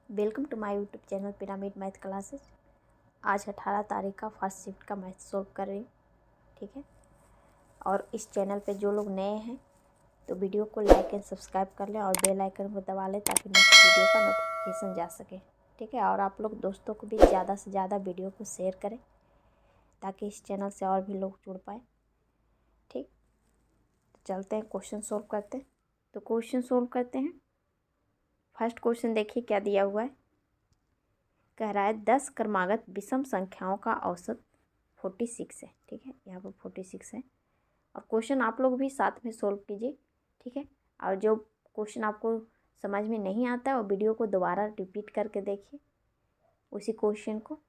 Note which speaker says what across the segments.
Speaker 1: Welcome to my YouTube channel pyramid math classes. आज 18 तारीख का फर्स्ट शिफ्ट का मैथ सोल्व कर रही हूँ, ठीक है। और इस चैनल पे जो लोग नए हैं तो वीडियो को लाइक एंड सब्सक्राइब कर लें और बेल आइकन को दबा लें ताकि नेक्स्ट वीडियो का नोटिफिकेशन जा सके, ठीक है। और आप लोग दोस्तों को भी ज़्यादा से ज़्यादा वीडियो को शेयर करें ताकि इस चैनल से और भी लोग जुड़ पाए, ठीक। तो चलते हैं क्वेश्चन सोल्व करते हैं। तो क्वेश्चन सोल्व करते हैं। फर्स्ट क्वेश्चन देखिए क्या दिया हुआ है। कह रहा है 10 क्रमागत विषम संख्याओं का औसत 46 है, ठीक है। यहाँ पर 46 है और क्वेश्चन आप लोग भी साथ में सोल्व कीजिए, ठीक है। और जो क्वेश्चन आपको समझ में नहीं आता है वो वीडियो को दोबारा रिपीट करके देखिए उसी क्वेश्चन को,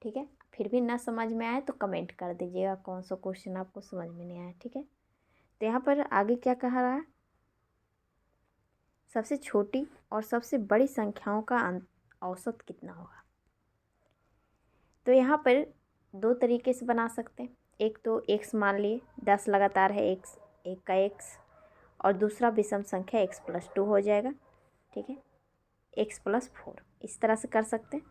Speaker 1: ठीक है। फिर भी ना समझ में आए तो कमेंट कर दीजिएगा कौन सा क्वेश्चन आपको समझ में नहीं आया, ठीक है। तो यहाँ पर आगे क्या कह रहा है, सबसे छोटी और सबसे बड़ी संख्याओं का औसत कितना होगा। तो यहाँ पर दो तरीके से बना सकते हैं। एक तो x मान लिए 10 लगातार है, x एक का x, और दूसरा विषम संख्या x+2 हो जाएगा, ठीक है, x+4। इस तरह से कर सकते हैं।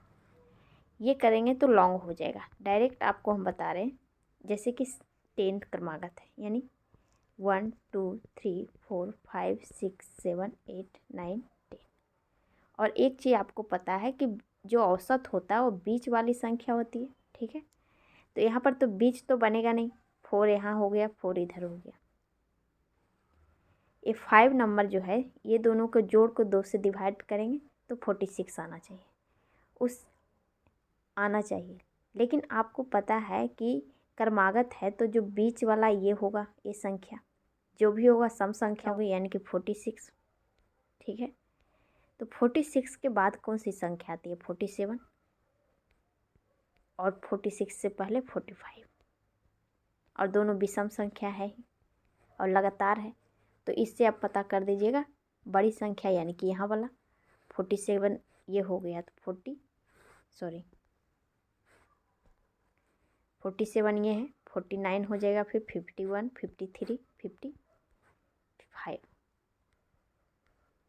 Speaker 1: ये करेंगे तो लॉन्ग हो जाएगा। डायरेक्ट आपको हम बता रहे हैं जैसे कि 10 क्रमागत है, यानी 1 2 3 4 5 6 7 8 9 10। और एक चीज़ आपको पता है कि जो औसत होता है वो बीच वाली संख्या होती है, ठीक है। तो यहाँ पर तो बीच तो बनेगा नहीं, 4 यहाँ हो गया, 4 इधर हो गया। ये 5 नंबर जो है ये दोनों को जोड़ को 2 से डिवाइड करेंगे तो 46 आना चाहिए। लेकिन आपको पता है कि क्रमागत है तो जो बीच वाला ये होगा, ये संख्या जो भी होगा सम संख्या होगी, यानी कि 46, ठीक है। तो 46 के बाद कौन सी संख्या आती है, 47, और 46 से पहले 45, और दोनों विषम संख्या है ही और लगातार है। तो इससे आप पता कर दीजिएगा बड़ी संख्या, यानी कि यहाँ वाला 47 ये हो गया तो 47 ये है, 49 हो जाएगा, फिर 51 53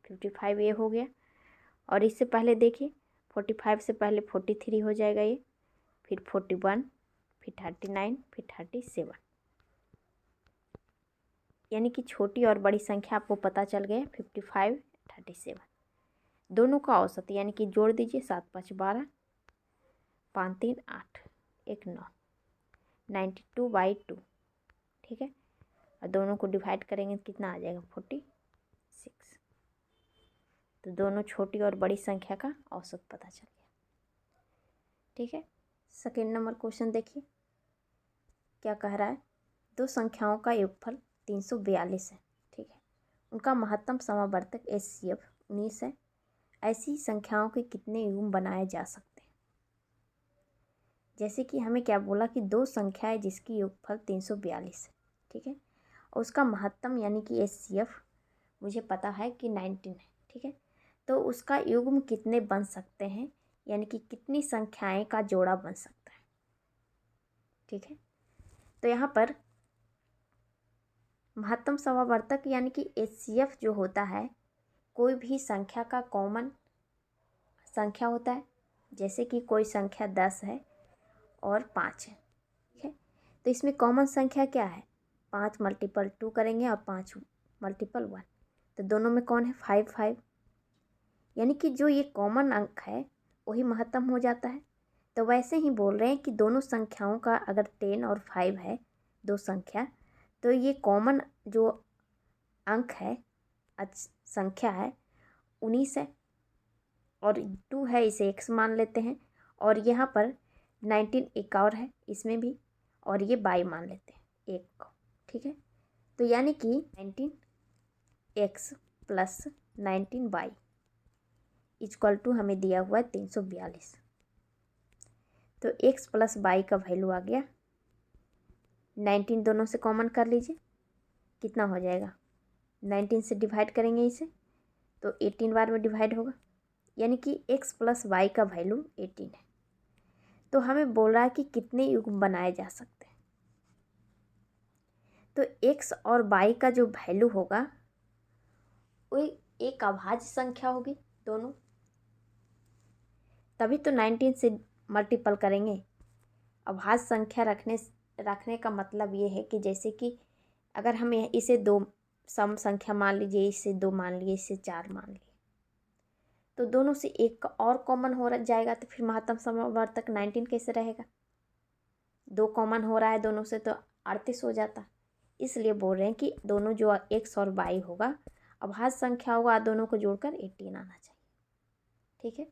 Speaker 1: 55 ये हो गया। और इससे पहले देखिए 45 से पहले 43 हो जाएगा ये, फिर 41, फिर 39, फिर 37, यानी कि छोटी और बड़ी संख्या आपको पता चल गया। 55 37 दोनों का औसत यानी कि जोड़ दीजिए, 7 5 12, 5 3 8 1 9, 92/2, ठीक है। और दोनों को डिवाइड करेंगे तो कितना आ जाएगा, 46। तो दोनों छोटी और बड़ी संख्या का औसत पता चल गया, ठीक है। सेकेंड नंबर क्वेश्चन देखिए क्या कह रहा है। दो संख्याओं का योगफल 342 है, ठीक है। उनका महत्तम समावर्तक HCF 19 है। ऐसी संख्याओं के कितने युग्म बनाए जा सकते हैं। जैसे कि हमें क्या बोला कि दो संख्या है जिसकी योगफल 342 है, ठीक है। और उसका महत्तम यानी कि HCF मुझे पता है कि 19 है, ठीक है। तो उसका युग्म कितने बन सकते हैं, यानी कि कितनी संख्याएं का जोड़ा बन सकता है, ठीक है। तो यहाँ पर महत्तम समावर्तक यानी कि HCF जो होता है कोई भी संख्या का कॉमन संख्या होता है। जैसे कि कोई संख्या 10 है और 5 है, ठीक है। तो इसमें कॉमन संख्या क्या है, 5 × 2 करेंगे और 5 × 1, तो दोनों में कौन है, 5 5, यानी कि जो ये कॉमन अंक है वही महत्तम हो जाता है। तो वैसे ही बोल रहे हैं कि दोनों संख्याओं का अगर 10 और 5 है दो संख्या, तो ये कॉमन जो अंक है संख्या है 19 है, और 2 है इसे x मान लेते हैं, और यहाँ पर 19 एक और है इसमें भी, और ये y मान लेते हैं एक को, ठीक है। तो यानी कि 19x + 19y = हमें दिया हुआ है 342। तो x + y का वैल्यू आ गया 19, दोनों से कॉमन कर लीजिए, कितना हो जाएगा, 19 से डिवाइड करेंगे इसे तो 18 बार में डिवाइड होगा, यानी कि x + y का वैल्यू 18 है। तो हमें बोल रहा है कि कितने युग्म बनाए जा सकते हैं। तो x और y का जो वैल्यू होगा वो एक अभाज्य संख्या होगी दोनों, तभी तो 19 से मल्टीपल करेंगे। अभाज्य संख्या रखने का मतलब ये है कि जैसे कि अगर हम इसे 2 सम संख्या मान लीजिए, इसे 2 मान लिए, इसे 4 मान लिए, तो दोनों से एक और कॉमन हो जाएगा, तो फिर महत्तम समवर्तक 19 कैसे रहेगा? 2 कॉमन हो रहा है दोनों से तो 38 हो जाता। इसलिए बोल रहे हैं कि दोनों जो x और y होगा, अभाज्य संख्या होगा, दोनों को जोड़कर 18 आना चाहिए। ठीक है,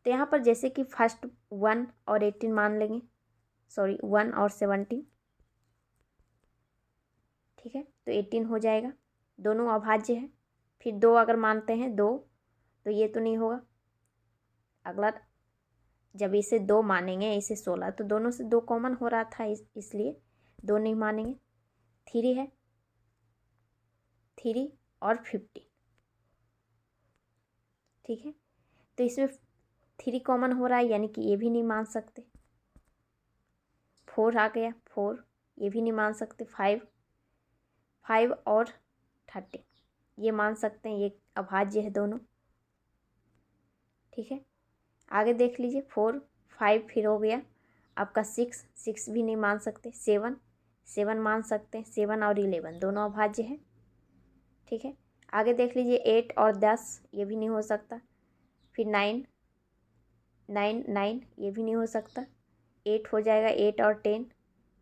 Speaker 1: तो यहाँ पर जैसे कि फर्स्ट 1 और 18 मान लेंगे, 1 और 17। ठीक है, तो 18 हो जाएगा, दोनों अभाज्य है। फिर 2 अगर मानते हैं 2, तो ये तो नहीं होगा। अगला जब इसे 2 मानेंगे, इसे 16, तो दोनों से 2 कॉमन हो रहा था, इसलिए 2 नहीं मानेंगे। 3 है, 3 और 15। ठीक है, तो इसमें 3 कॉमन हो रहा है, यानी कि ये भी नहीं मान सकते। 4 आ गया, 4 ये भी नहीं मान सकते। 5 और 13 ये मान सकते हैं, ये अभाज्य है दोनों। ठीक है, आगे देख लीजिए, 4 5 फिर हो गया आपका 6 भी नहीं मान सकते। 7 मान सकते हैं, 7 और 11 दोनों अभाज्य है। ठीक है, आगे देख लीजिए 8 और 10 ये भी नहीं हो सकता। फिर 9 ये भी नहीं हो सकता। 8 हो जाएगा, 8 और 10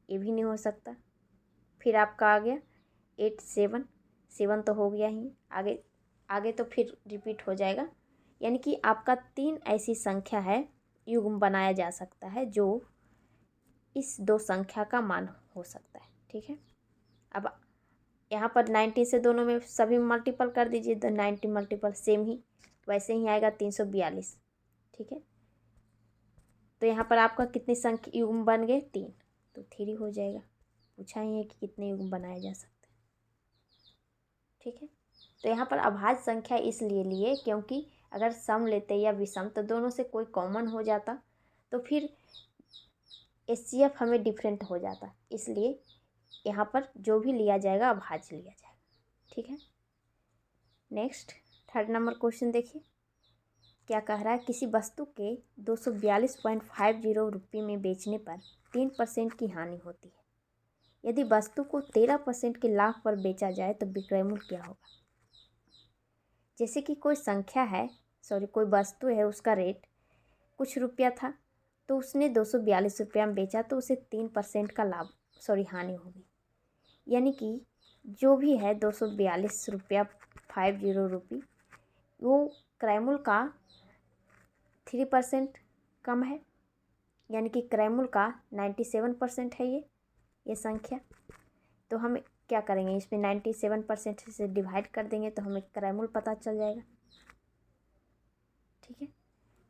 Speaker 1: ये भी नहीं हो सकता। फिर आपका आ गया 8 7 तो हो गया ही। आगे तो फिर रिपीट हो जाएगा, यानी कि आपका 3 ऐसी संख्या है, युग्म बनाया जा सकता है जो इस 2 संख्या का मान हो सकता है। ठीक है, अब यहाँ पर 90 से दोनों में सभी मल्टीपल कर दीजिए, तो 90 मल्टीपल सेम ही वैसे ही आएगा 342। ठीक है, तो यहाँ पर आपका कितनी संख्या युग्म बन गए? 3, तो 3 हो जाएगा। पूछा ही है कि कितने युग्म बनाए जा सकते हैं। ठीक है, तो यहाँ पर अभाज्य संख्या इसलिए लिए क्योंकि अगर सम लेते या विषम तो दोनों से कोई कॉमन हो जाता, तो फिर HCF हमें डिफरेंट हो जाता। इसलिए यहाँ पर जो भी लिया जाएगा अभाज्य लिया जाएगा। ठीक है, नेक्स्ट 3rd नंबर क्वेश्चन देखिए क्या कह रहा है। किसी वस्तु के 242.50 रुपये में बेचने पर 3% की हानि होती है। यदि वस्तु को 13% के लाभ पर बेचा जाए तो विक्रय मूल्य क्या होगा? जैसे कि कोई संख्या है, कोई वस्तु है, उसका रेट कुछ रुपया था, तो उसने 242 रुपया में बेचा, तो उसे 3% का लाभ हानि होगी। यानी कि जो भी है 242 रुपया 50 रुपये, वो क्रय मूल्य का 3% कम है, यानी कि क्रय मूल्य का 97% है ये संख्या। तो हम क्या करेंगे, इसमें 97% से डिवाइड कर देंगे तो हमें क्रय मूल्य पता चल जाएगा। ठीक है,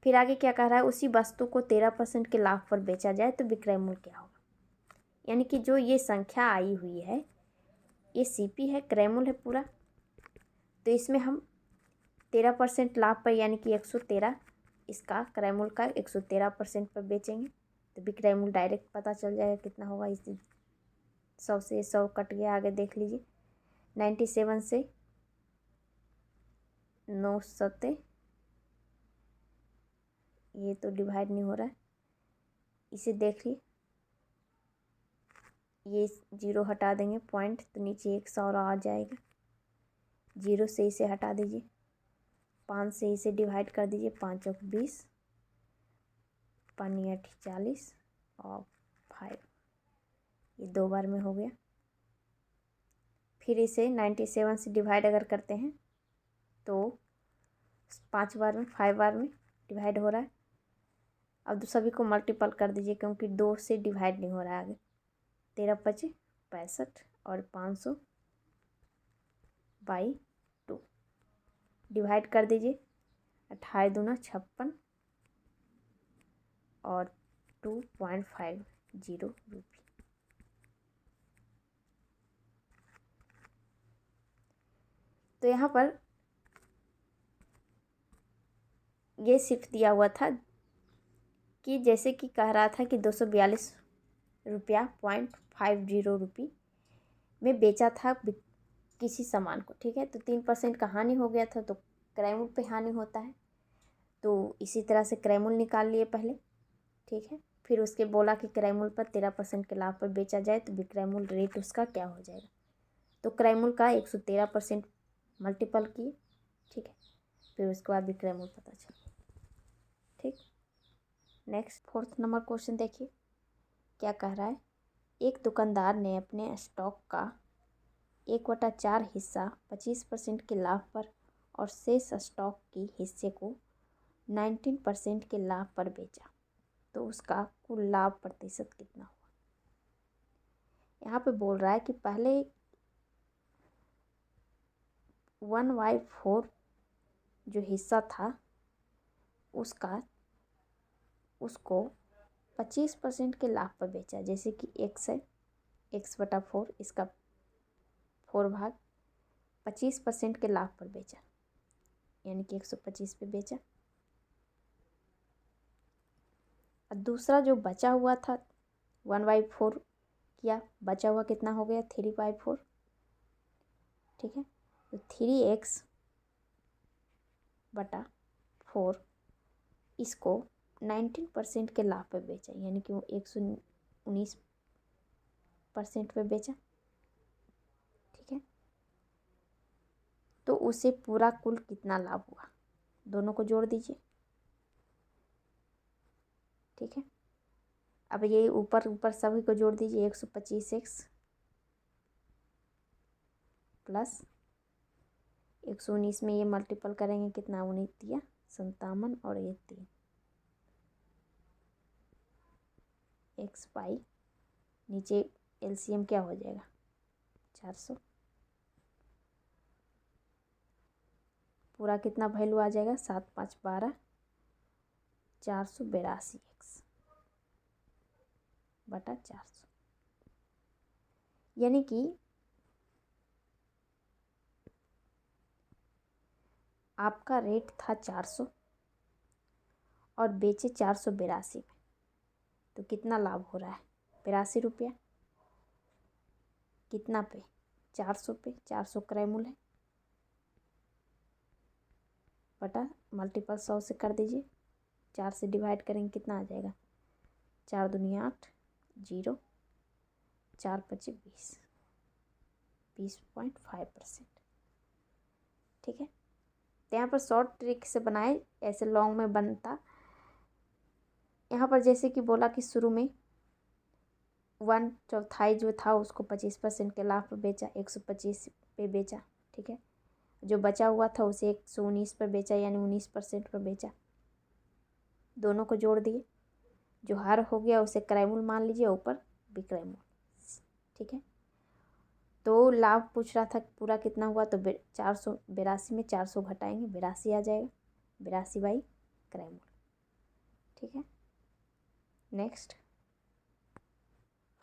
Speaker 1: फिर आगे क्या कह रहा है, उसी वस्तु को 13% के लाभ पर बेचा जाए तो विक्रय मूल्य क्या होगा? यानी कि जो ये संख्या आई हुई है, ये CP है, क्रय मूल्य है पूरा, तो इसमें हम 13% लाभ पर, यानी कि 113, इसका क्रय मूल्य का 113% पर बेचेंगे तो विक्रय मूल्य डायरेक्ट पता चल जाएगा कितना होगा। इस 100 से 100 कट गया। आगे देख लीजिए 97 से 9 सत्ते, ये तो डिवाइड नहीं हो रहा है, इसे देख लीजिए, ये 0 हटा देंगे पॉइंट, तो नीचे 100 आ जाएगा। 0 से इसे हटा दीजिए, 5 से इसे डिवाइड कर दीजिए, 5 और 20, 5 8 40 और 5, ये 2 बार में हो गया। फिर इसे 97 से डिवाइड अगर करते हैं तो 5 बार में, 5 बार में डिवाइड हो रहा है। अब सभी को मल्टीपल कर दीजिए क्योंकि 2 से डिवाइड नहीं हो रहा है आगे। 13 5 65 और 500 बाई 2 डिवाइड कर दीजिए, 28 दूना 56 और 2.50 रुपये। तो यहाँ पर ये सिर्फ दिया हुआ था कि जैसे कि कह रहा था कि 242 रुपया 50 रुपये में बेचा था किसी सामान को। ठीक है, तो 3% का हानि हो गया था, तो क्रय मूल्य पे हानि होता है, तो इसी तरह से क्रयमूल्य निकाल लिए पहले, ठीक है। फिर उसके बोला कि क्रयमूल्य पर 13% के लाभ पर बेचा जाए तो विक्रयमूल्य रेट उसका क्या हो जाएगा। तो क्रयमूल्य का 113% मल्टीपल किए, ठीक है। फिर उसके बाद विक्रयमूल्य पता चला, ठीक। नेक्स्ट 4th नंबर क्वेश्चन देखिए क्या कह रहा है। एक दुकानदार ने अपने स्टॉक का 1/4 हिस्सा 25% के लाभ पर और शेष स्टॉक की हिस्से को 19% के लाभ पर बेचा, तो उसका कुल लाभ प्रतिशत कितना हुआ। यहाँ पे बोल रहा है कि पहले 1/4 जो हिस्सा था उसको 25% के लाभ पर बेचा, जैसे कि x है, x/4, इसका 4 भाग 25% के लाभ पर बेचा, यानी कि 125 पे बेचा। और दूसरा जो बचा हुआ था 1/4 किया, बचा हुआ कितना हो गया 3/4, ठीक है। तो 3x/4 इसको 19% के लाभ पे बेचा, यानी कि वो 119% पे बेचा, ठीक है। तो उसे पूरा कुल कितना लाभ हुआ, दोनों को जोड़ दीजिए, ठीक है। अब ये ऊपर सभी को जोड़ दीजिए, 125x प्लस 119 में ये मल्टीपल करेंगे कितना, 19 दिया 57 और 3 x पाई, नीचे एलसीएम क्या हो जाएगा 400, पूरा कितना वैल्यू आ जाएगा 7 5 12 482x/400, यानी कि आपका रेट था 400 और बेचे 482 में, तो कितना लाभ हो रहा है 82 रुपया, कितना पे 400 पे, 400 क्रयमूल्य है, बटा मल्टीपल 100 से कर दीजिए, 4 से डिवाइड करेंगे कितना आ जाएगा 4 दूनी 8 0 4 5 20.5%, ठीक है। तो यहाँ पर शॉर्ट ट्रिक से बनाए, ऐसे लॉन्ग में बनता। यहाँ पर जैसे कि बोला कि शुरू में 1/4 जो था उसको 25% के लाभ पर बेचा, 125 पे बेचा, ठीक है। जो बचा हुआ था उसे 119 पर बेचा, यानी 19% पर बेचा, दोनों को जोड़ दिए, जो हार हो गया उसे क्रयमूल्य मान लीजिए, ऊपर विक्रयमूल्य, ठीक है। तो लाभ पूछ रहा था पूरा कितना हुआ, तो 482 में 400 घटाएंगे 82 आ जाएगा, 82 क्रयमूल्य, ठीक है। नेक्स्ट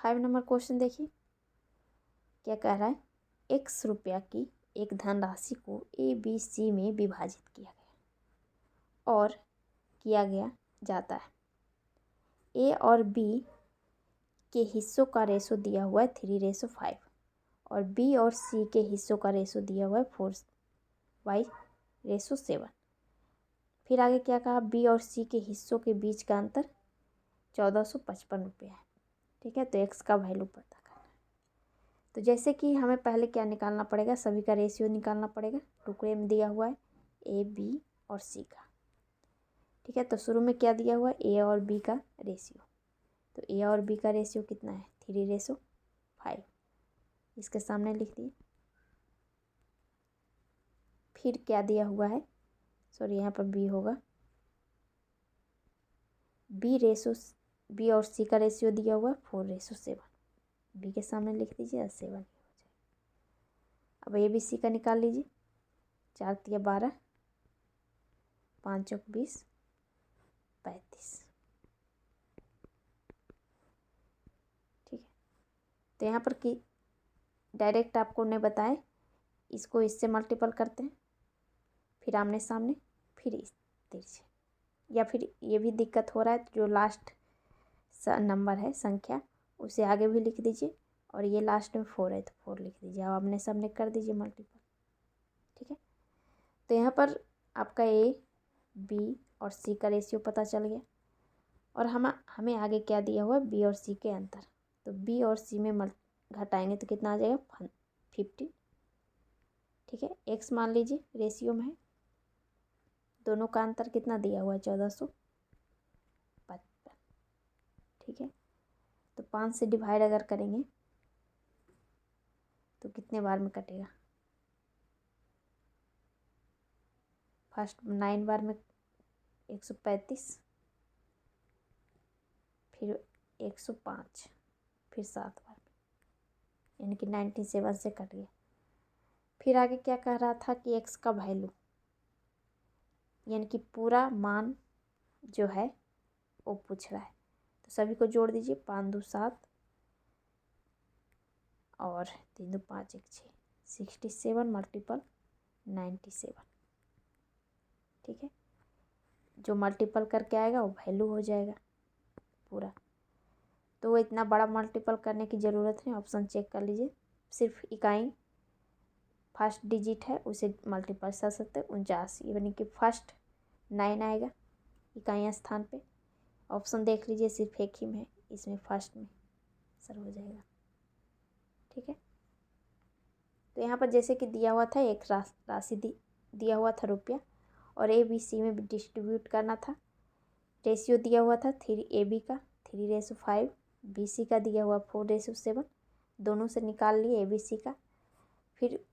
Speaker 1: 5 नंबर क्वेश्चन देखिए क्या कह रहा है। x रुपया की एक धनराशि को ABC में विभाजित किया गया और किया गया जाता है। A और B के हिस्सों का रेशो दिया हुआ है 3:5 और B और C के हिस्सों का रेशो दिया हुआ है 4:7। फिर आगे क्या कहा, B और C के हिस्सों के बीच का अंतर 1455 रुपये है, ठीक है। तो x का वैल्यू पता करना है। तो जैसे कि हमें पहले क्या निकालना पड़ेगा, सभी का रेशियो निकालना पड़ेगा, टुकड़े में दिया हुआ है A B और C का, ठीक है। तो शुरू में क्या दिया हुआ है A और B का रेशियो, तो A और B का रेशियो कितना है 3:5, इसके सामने लिख दिए। फिर क्या दिया हुआ है, सॉरी यहाँ पर B होगा, B और C का रेशियो दिया हुआ है 4:7, B के सामने लिख दीजिए 7 हो जाए। अब ABC का निकाल लीजिए, 4 × 12 5 × 20 35, ठीक है। तो यहाँ पर कि डायरेक्ट आपको नहीं बताए, इसको इससे मल्टीपल करते हैं, फिर आमने सामने, फिर इस तिरछे, या फिर ये भी दिक्कत हो रहा है तो जो लास्ट नंबर है संख्या उसे आगे भी लिख दीजिए, और ये लास्ट में 4 है तो 4 लिख दीजिए, अब आमने सामने कर दीजिए मल्टीपल, ठीक है। तो यहाँ पर आपका A B और सी का रेशियो पता चल गया। और हमें आगे क्या दिया हुआ है, बी और सी के अंतर। तो बी और सी में घटाएंगे तो कितना आ जाएगा, 50। ठीक है, एक्स मान लीजिए रेशियो में है, दोनों का अंतर कितना दिया हुआ है, 1455। ठीक है, तो 5 से डिवाइड अगर करेंगे तो कितने बार में कटेगा, फर्स्ट 9 बार में 135, फिर 105, फिर 7 बार में, यानी कि 97 से कट गया। फिर आगे क्या कह रहा था कि एक्स का वैल्यू यानी कि पूरा मान जो है वो पूछ रहा है। तो सभी को जोड़ दीजिए, 5 2 7 और 3 2 5 1 6, 67 मल्टीपल 97। ठीक है, जो मल्टीपल करके आएगा वो वैल्यू हो जाएगा पूरा। तो वो इतना बड़ा मल्टीपल करने की ज़रूरत नहीं, ऑप्शन चेक कर लीजिए, सिर्फ इकाई फर्स्ट डिजिट है उसे मल्टीपल कर सकते हैं, 49, यानी कि फर्स्ट 9 आएगा इकाई स्थान पे। ऑप्शन देख लीजिए, सिर्फ एक ही में है, इसमें फर्स्ट में सर हो जाएगा। ठीक है, तो यहाँ पर जैसे कि दिया हुआ था एक राशि दिया हुआ था रुपया, और ए बी सी में डिस्ट्रीब्यूट करना था। रेशियो दिया हुआ था 3 AB का 3:5, BC का दिया हुआ 4:7, दोनों से निकाल लिए ABC का। फिर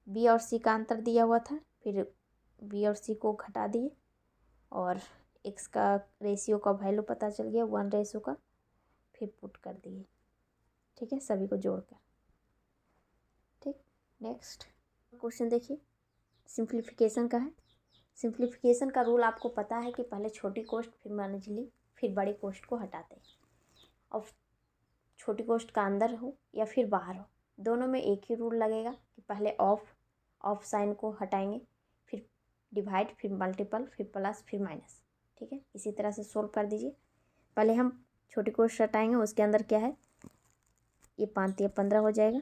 Speaker 1: B और C का अंतर दिया हुआ था, फिर B और C को घटा दिए और x का रेशियो का वैल्यू पता चल गया 1 का, फिर पुट कर दिए। ठीक है, सभी को जोड़कर। ठीक, नेक्स्ट क्वेश्चन देखिए, सिंप्लीफिकेशन का है। सिंप्लीफिकेशन का रूल आपको पता है कि पहले छोटी कोष्ट फिर मंझली फिर बड़ी कोष्ट को हटाते हैं, और छोटी कोष्ट का अंदर हो या फिर बाहर हो, दोनों में एक ही रूल लगेगा कि पहले ऑफ साइन को हटाएंगे, फिर डिवाइड, फिर मल्टीपल, फिर प्लस, फिर माइनस। ठीक है, इसी तरह से सोल्व कर दीजिए। पहले हम छोटी कोष्ट हटाएंगे, उसके अंदर क्या है, ये 5 या 15 हो जाएगा,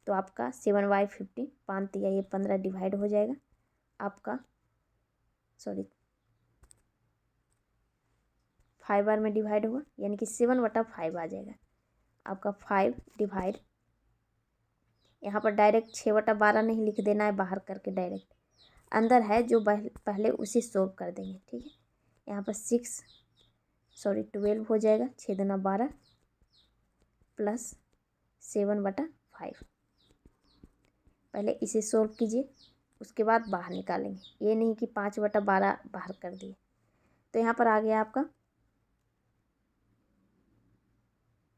Speaker 1: तो आपका 7/50, 5 या ये 15 डिवाइड हो जाएगा आपका, सॉरी 5 बार में डिवाइड हुआ, यानी कि 7/5 आ जाएगा आपका। 5 डिवाइड, यहाँ पर डायरेक्ट 6/12 नहीं लिख देना है, बाहर करके डायरेक्ट अंदर है जो पहले उसे सोल्व कर देंगे। ठीक है, यहाँ पर 12 हो जाएगा, 6 दूना 12 प्लस 7/5। पहले इसे सोल्व कीजिए, उसके बाद बाहर निकालेंगे, ये नहीं कि 5/12 बाहर कर दिए। तो यहाँ पर आ गया आपका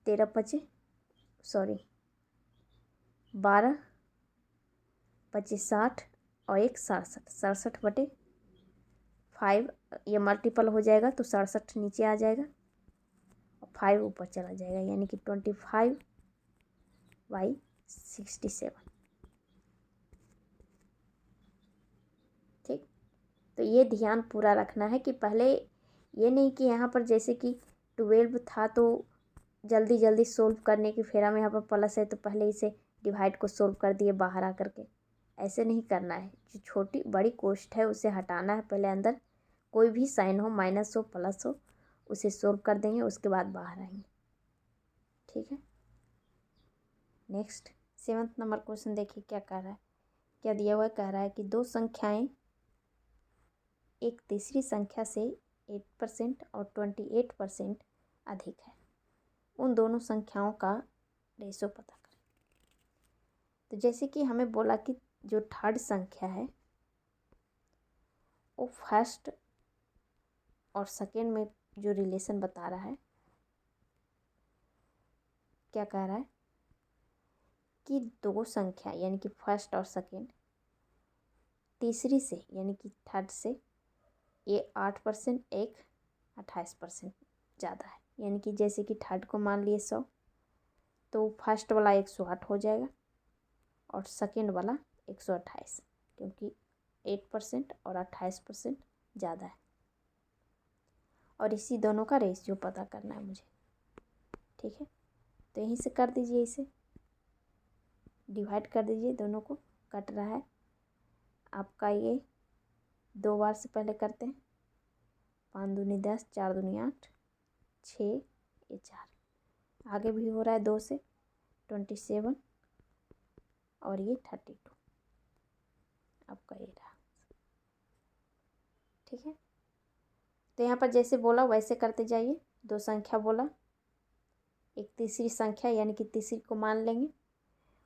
Speaker 1: 12 25 60 और 1 67, 67/5। ये मल्टीपल हो जाएगा तो 67 नीचे आ जाएगा और 5 ऊपर चला जाएगा, यानी कि 25/67। ठीक, तो ये ध्यान पूरा रखना है कि पहले ये नहीं कि यहाँ पर जैसे कि 12 था तो जल्दी जल्दी सोल्व करने की फेरा में यहाँ पर प्लस है तो पहले इसे डिवाइड को सोल्व कर दिए बाहर आकर के, ऐसे नहीं करना है। जो छोटी बड़ी कोष्ट है उसे हटाना है, पहले अंदर कोई भी साइन हो, माइनस हो प्लस हो, उसे सोल्व कर देंगे, उसके बाद बाहर आएंगे। ठीक है, नेक्स्ट 7th नंबर क्वेश्चन देखिए क्या कह रहा है, क्या दिया हुआ है, कह रहा है कि दो संख्याएं एक तीसरी संख्या से 8% और 28% अधिक है, उन दोनों संख्याओं का रेशो पता करें। तो जैसे कि हमें बोला कि जो थर्ड संख्या है वो फर्स्ट और सेकेंड में जो रिलेशन बता रहा है, क्या कह रहा है कि दो संख्या यानी कि फर्स्ट और सेकेंड तीसरी से यानी कि थर्ड से ये 8%, एक 28% ज़्यादा है। यानी कि जैसे कि थर्ड को मान लिए 100, तो फर्स्ट वाला 108 हो जाएगा और सेकेंड वाला 128, क्योंकि 8% और 28% ज़्यादा है। और इसी दोनों का रेशियो पता करना है मुझे। ठीक है, तो यहीं से कर दीजिए, इसे डिवाइड कर दीजिए, दोनों को कट रहा है आपका, ये 2 बार से पहले करते हैं 5 दूनी 10, 4 दूनी 8, 6, ये 4, आगे भी हो रहा है 2 से 27 और ये 32 आपका ये रहा। ठीक है, तो यहाँ पर जैसे बोला वैसे करते जाइए। 2 संख्या बोला, एक तीसरी संख्या यानी कि तीसरी को मान लेंगे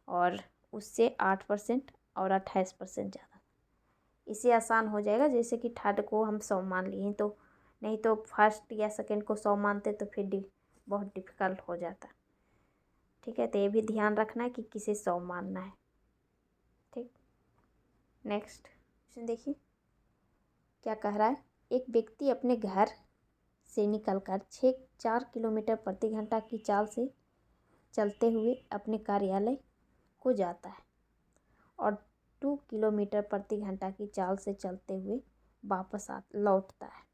Speaker 1: और उससे 8% और 28% ज़्यादा, इससे आसान हो जाएगा। जैसे कि थर्ड को हम 100 मान लिए, तो नहीं तो फर्स्ट या सेकंड को 100 मानते तो फिर बहुत डिफ़िकल्ट हो जाता। ठीक है, तो ये भी ध्यान रखना है कि किसे 100 मानना है। ठीक, नेक्स्ट क्वेश्चन देखिए क्या कह रहा है। एक व्यक्ति अपने घर से निकलकर 4 किलोमीटर प्रति घंटा की चाल से चलते हुए अपने कार्यालय को जाता है और 2 किलोमीटर प्रति घंटा की चाल से चलते हुए वापस लौटता है।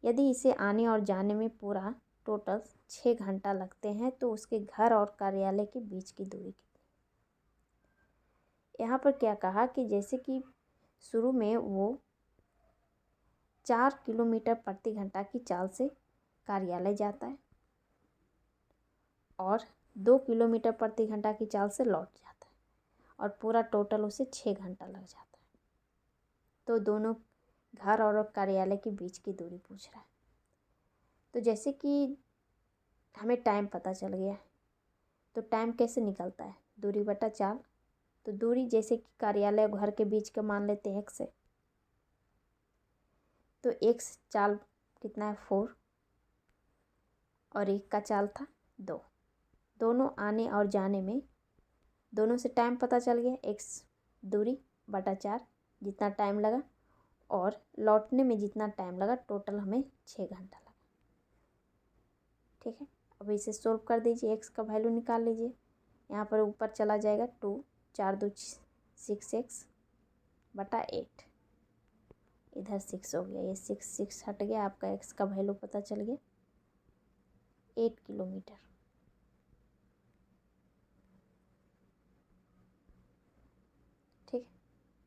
Speaker 1: यदि इसे आने और जाने में पूरा टोटल 6 घंटा लगते हैं तो उसके घर और कार्यालय के बीच की दूरी कितनी। यहाँ पर क्या कहा कि जैसे कि शुरू में वो 4 किलोमीटर प्रति घंटा की चाल से कार्यालय जाता है और 2 किलोमीटर प्रति घंटा की चाल से लौट जाता है और पूरा टोटल उसे 6 घंटा लग जाता है। तो दोनों घर और कार्यालय के बीच की दूरी पूछ रहा है। तो जैसे कि हमें टाइम पता चल गया है, तो टाइम कैसे निकलता है, दूरी बटा चाल। तो दूरी जैसे कि कार्यालय और घर के बीच का मान लेते हैं 1 से, तो 1 चाल कितना है 4 और 1 का चाल था 2। दोनों आने और जाने में दोनों से टाइम पता चल गया, 1 दूरी बटा 4 जितना टाइम लगा और लौटने में जितना टाइम लगा, टोटल हमें 6 घंटा लगा। ठीक है, अब इसे सोल्व कर दीजिए, x का वैल्यू निकाल लीजिए। यहाँ पर ऊपर चला जाएगा 2, 4 2 6x बटा 8, इधर 6 हो गया, ये 6 हट गया, आपका x का वैल्यू पता चल गया 8 किलोमीटर। ठीक है,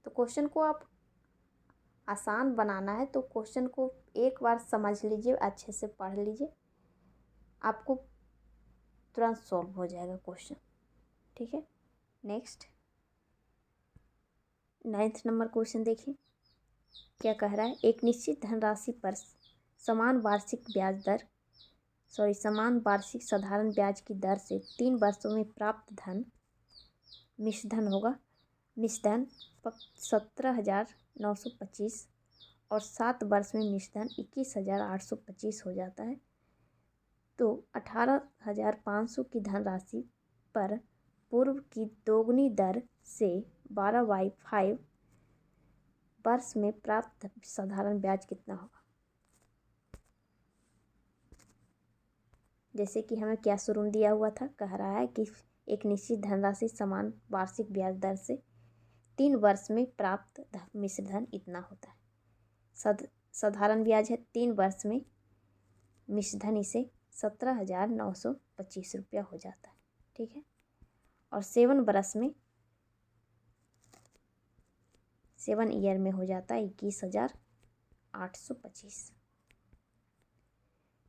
Speaker 1: तो क्वेश्चन को आप आसान बनाना है तो क्वेश्चन को एक बार समझ लीजिए, अच्छे से पढ़ लीजिए, आपको तुरंत सॉल्व हो जाएगा क्वेश्चन। ठीक है, नेक्स्ट 9th नंबर क्वेश्चन देखिए क्या कह रहा है। एक निश्चित धनराशि पर समान वार्षिक साधारण ब्याज की दर से 3 वर्षों में प्राप्त धन मिश्रधन होगा। मिश्रधन 17,925 और 7 वर्ष में मिश्रधन 21,825 हो जाता है। तो 18,500 की धनराशि पर पूर्व की दोगुनी दर से 12/5 वर्ष में प्राप्त साधारण ब्याज कितना होगा। जैसे कि हमें क्या शुरू दिया हुआ था, कह रहा है कि एक निश्चित धनराशि समान वार्षिक ब्याज दर से 3 वर्ष में प्राप्त मिश्रधन इतना होता है। साधारण ब्याज है 3 वर्ष में, मिश्रधन इसे 17,925 रुपया हो जाता है। ठीक है, और 7 ईयर में हो जाता है 21,825।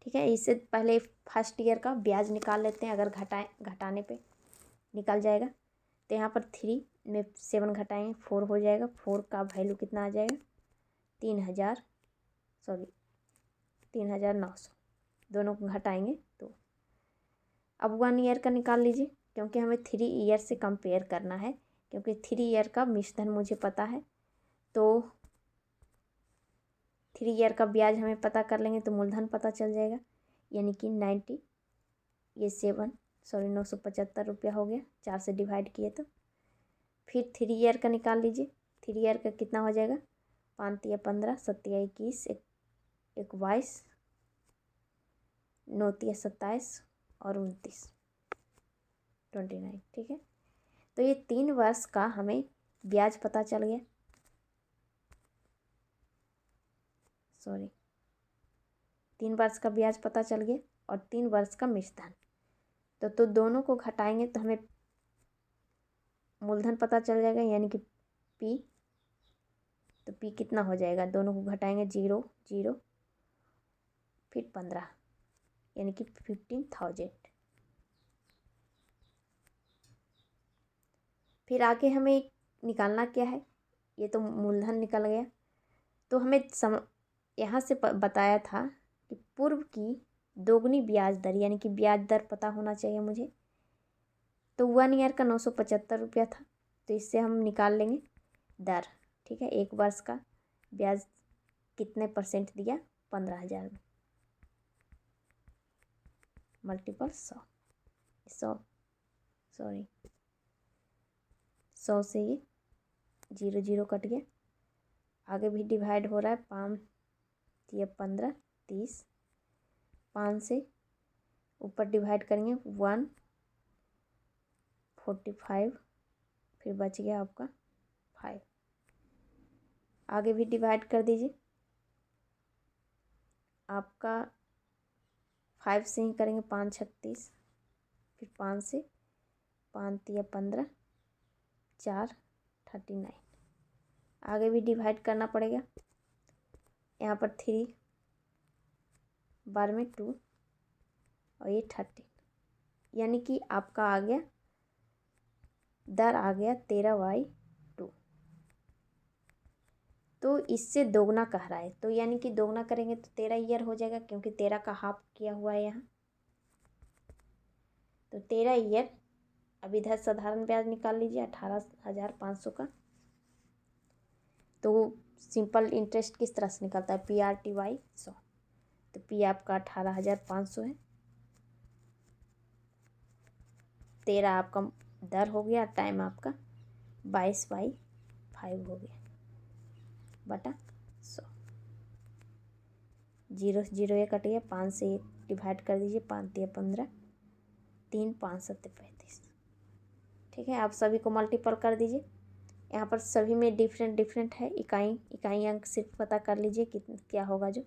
Speaker 1: ठीक है, इससे पहले फर्स्ट ईयर का ब्याज निकाल लेते हैं, अगर घटाने पे निकल जाएगा। तो यहाँ पर 3 में 7 घटाएंगे 4 हो जाएगा, 4 का वैल्यू कितना आ जाएगा 3,900, दोनों को घटाएंगे तो। अब 1 ईयर का निकाल लीजिए, क्योंकि हमें 3 ईयर से कंपेयर करना है, क्योंकि 3 ईयर का मिश्रधन मुझे पता है, तो 3 ईयर का ब्याज हमें पता कर लेंगे तो मूलधन पता चल जाएगा, यानी कि 90, ये 975 रुपया हो गया, 4 से डिवाइड किए तो। फिर 3 ईयर का निकाल लीजिए, 3 ईयर का कितना हो जाएगा 5 या 15, 7 या 21, 22, 9 या 27 और 29, 29। ठीक है, तो ये 3 वर्ष का हमें ब्याज पता चल गया, 3 वर्ष का ब्याज पता चल गया और 3 वर्ष का मिश्रधन। तो दोनों को घटाएंगे तो हमें मूलधन पता चल जाएगा, यानी कि P। तो P कितना हो जाएगा, दोनों को घटाएंगे 0 0 फिर 15 यानी कि 15,000। फिर आगे हमें निकालना क्या है, ये तो मूलधन निकल गया। तो हमें यहाँ से बताया था कि पूर्व की दोगुनी ब्याज दर यानी कि ब्याज दर पता होना चाहिए मुझे। तो 1 ईयर का 975 रुपया था, तो इससे हम निकाल लेंगे दर। ठीक है, 1 वर्ष का ब्याज कितने % दिया, 15,000 में मल्टीपल 100 से ये 0 0 कट गया। आगे भी डिवाइड हो रहा है, 5 या 15 30, 5 से ऊपर डिवाइड करेंगे 145, फिर बच गया आपका 5। आगे भी डिवाइड कर दीजिए, आपका 5 से ही करेंगे, 5 36, फिर 5 से 5 या 15 4 39। आगे भी डिवाइड करना पड़ेगा, यहाँ पर 3 बार में 2 और ये 13, यानी कि आपका आ गया दर आ गया 13/2। तो इससे दोगुना कह रहा है, तो यानी कि दोगुना करेंगे तो 13 ईयर हो जाएगा, क्योंकि 13 का हाफ किया हुआ है यहाँ। तो 13 ईयर। अब इधर साधारण ब्याज निकाल लीजिए 18,500 का। तो सिंपल इंटरेस्ट किस तरह से निकलता है, PRT/100। तो P आपका 18,500 है, 13 आपका दर हो गया, टाइम आपका 22/5 हो गया बटा 100। 0 0 ये कट गया, 5 से 1 डिवाइड कर दीजिए, 5 या 15, 3 5 7 35। ठीक है, आप सभी को मल्टीपल कर दीजिए। यहाँ पर सभी में डिफरेंट है, इकाई अंक सिर्फ पता कर लीजिए क्या होगा। जो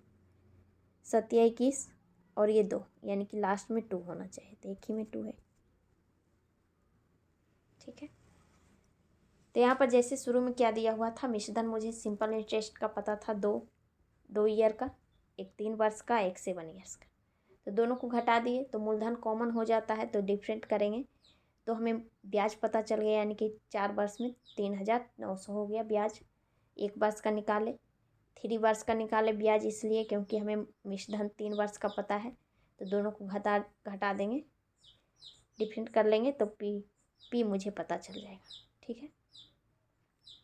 Speaker 1: 7 या 21 और ये 2, यानी कि लास्ट में 2 होना चाहिए, तो एक ही में 2 है। ठीक है, तो यहाँ पर जैसे शुरू में क्या दिया हुआ था, मिश्रधन मुझे सिंपल इंटरेस्ट का पता था, 2 ईयर का, एक 3 वर्ष का, एक 7 ईयर्स का। तो दोनों को घटा दिए तो मूलधन कॉमन हो जाता है, तो डिफरेंट करेंगे तो हमें ब्याज पता चल गया, यानी कि 4 वर्ष में 3,900 हो गया ब्याज। 1 वर्ष का निकाले, 3 वर्ष का निकाले ब्याज, इसलिए क्योंकि हमें मिश्रधन 3 वर्ष का पता है। तो दोनों को घटा देंगे, डिफरेंट कर लेंगे, तो पी मुझे पता चल जाएगा। ठीक है,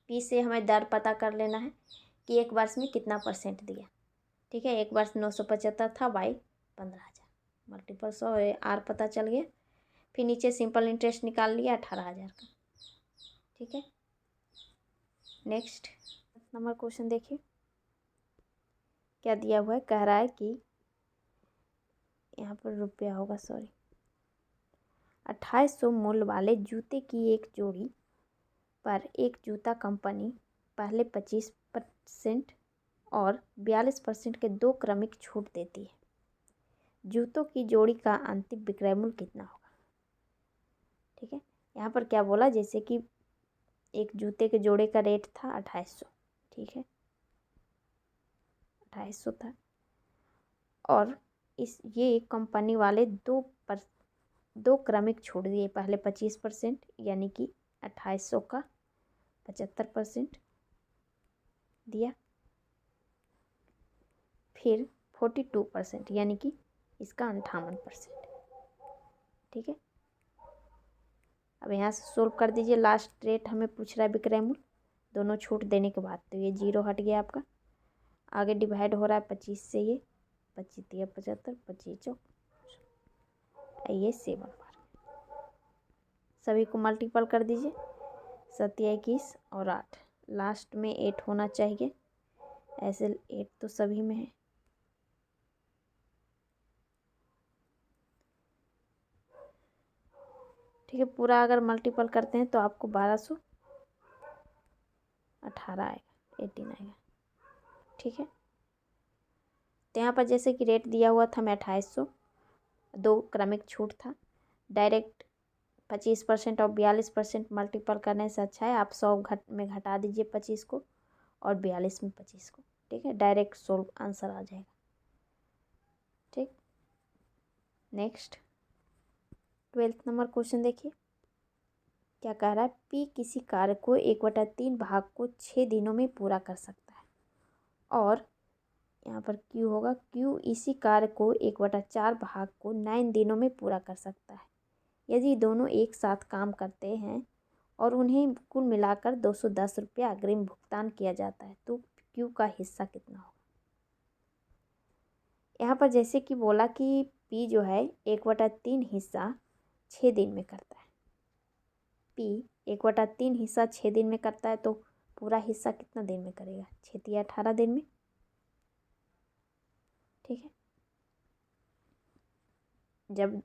Speaker 1: पी से हमें दर पता कर लेना है कि 1 वर्ष में कितना % दिया। ठीक है, 1 वर्ष 975 था बाई 15,000 मल्टीपल 100, आर पता चल गया। फिर नीचे सिंपल इंटरेस्ट निकाल लिया 18,000 का। ठीक है, नेक्स्ट नंबर क्वेश्चन देखिए क्या दिया हुआ है। कह रहा है कि यहाँ पर रुपया होगा, 2800 मूल्य वाले जूते की एक जोड़ी पर एक जूता कंपनी पहले 25% और 42% के 2 क्रमिक छूट देती है। जूतों की जोड़ी का अंतिम विक्रय मूल्य कितना होगा। ठीक है, यहाँ पर क्या बोला, जैसे कि एक जूते के जोड़े का रेट था 2800। ठीक है, 2800 था, और ये कंपनी वाले 2 क्रमिक छूट दिए। पहले 25%, यानी कि 2800 का 75% दिया, फिर 42%, यानी कि इसका 58%। ठीक है, अब यहाँ से सोल्व कर दीजिए। लास्ट रेट हमें पूछ रहा है विक्रय मूल्य, दोनों छूट देने के बाद, तो ये 0 हट गया आपका। आगे डिवाइड हो रहा है 25 से, ये 25 या 75, 25 ये 7 बार। सभी को मल्टीपल कर दीजिए, 7 या 21 और 8, लास्ट में 8 होना चाहिए, ऐसे 8 तो सभी में है। ठीक है, पूरा अगर मल्टीपल करते हैं तो आपको 1218 आएगा, 18 आएगा। ठीक है, तो यहाँ पर जैसे कि रेट दिया हुआ था मैं 2800, 2 क्रमिक छूट था, डायरेक्ट 25% और 42% मल्टीपल करने से अच्छा है आप 100 में घटा दीजिए 25 को और 42 में 25 को। ठीक है, डायरेक्ट सोल्व आंसर आ जाएगा। ठीक। नेक्स्ट 12th नंबर क्वेश्चन देखिए क्या कह रहा है। पी किसी कार्य को 1/3 भाग को 6 दिनों में पूरा कर सकता है और यहाँ पर क्यू होगा, क्यू इसी कार्य को 1/4 भाग को 9 दिनों में पूरा कर सकता है। यदि दोनों एक साथ काम करते हैं और उन्हें कुल मिलाकर 210 रुपया अग्रिम भुगतान किया जाता है तो क्यू का हिस्सा कितना होगा। यहाँ पर जैसे कि बोला कि पी जो है 1/3 हिस्सा 6 दिन में करता है। पी 1/3 हिस्सा 6 दिन में करता है तो पूरा हिस्सा कितना दिन में करेगा, 6 या 18 दिन में। ठीक है। जब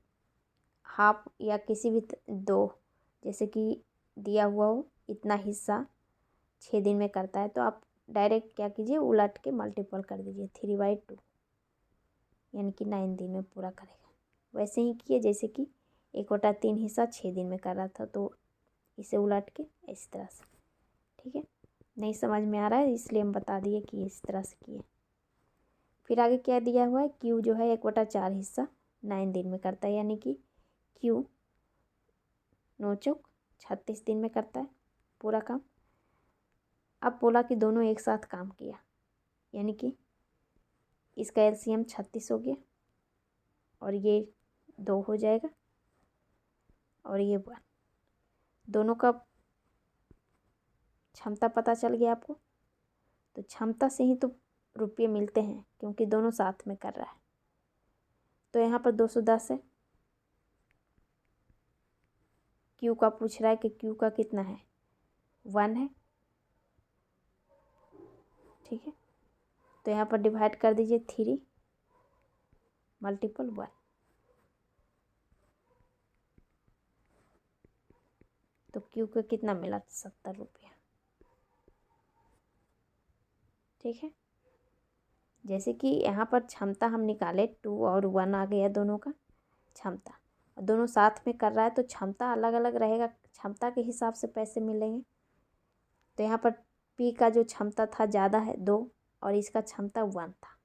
Speaker 1: हाफ या किसी भी दो जैसे कि दिया हुआ हो इतना हिस्सा 6 दिन में करता है तो आप डायरेक्ट क्या कीजिए, उलट के मल्टीपल कर दीजिए 3/2 यानी कि 9 दिन में पूरा करेगा। वैसे ही किए जैसे कि 1/3 हिस्सा 6 दिन में कर रहा था तो इसे उलट के इस तरह से। ठीक है। नहीं समझ में आ रहा है इसलिए हम बता दिए कि इस तरह से किए। फिर आगे क्या दिया हुआ है, क्यू जो है 1/4 हिस्सा 9 दिन में करता है यानी कि क्यू 9 चौक 36 दिन में करता है पूरा काम। अब बोला कि दोनों एक साथ काम किया यानी कि इसका एलसीएम 36 हो गया और ये 2 हो जाएगा और ये 1। दोनों का क्षमता पता चल गया आपको, तो क्षमता से ही तो रुपये मिलते हैं क्योंकि दोनों साथ में कर रहा है। तो यहाँ पर 210 है। क्यू का पूछ रहा है कि क्यू का कितना है, 1 है। ठीक है। तो यहाँ पर डिवाइड कर दीजिए 3 × 1। तो क्यू को कितना मिला, 70 रुपया। ठीक है। जैसे कि यहाँ पर क्षमता हम निकाले 2 और 1 आ गया दोनों का क्षमता, और दोनों साथ में कर रहा है तो क्षमता अलग अलग रहेगा, क्षमता के हिसाब से पैसे मिलेंगे। तो यहाँ पर पी का जो क्षमता था ज़्यादा है 2 और इसका क्षमता 1 था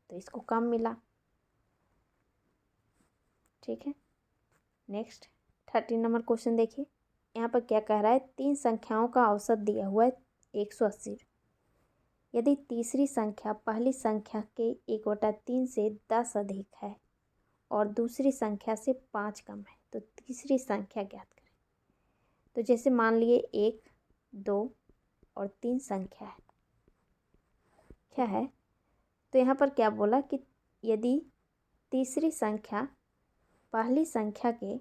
Speaker 1: तो इसको कम मिला। ठीक है। नेक्स्ट 13 नंबर क्वेश्चन देखिए। यहाँ पर क्या कह रहा है, 3 संख्याओं का औसत दिया हुआ है 180। यदि तीसरी संख्या पहली संख्या के 1/3 से 10 अधिक है और दूसरी संख्या से 5 कम है तो तीसरी संख्या ज्ञात करें। तो जैसे मान लिए 1, 2 और 3 संख्या है, क्या है, तो यहाँ पर क्या बोला कि यदि तीसरी संख्या पहली संख्या के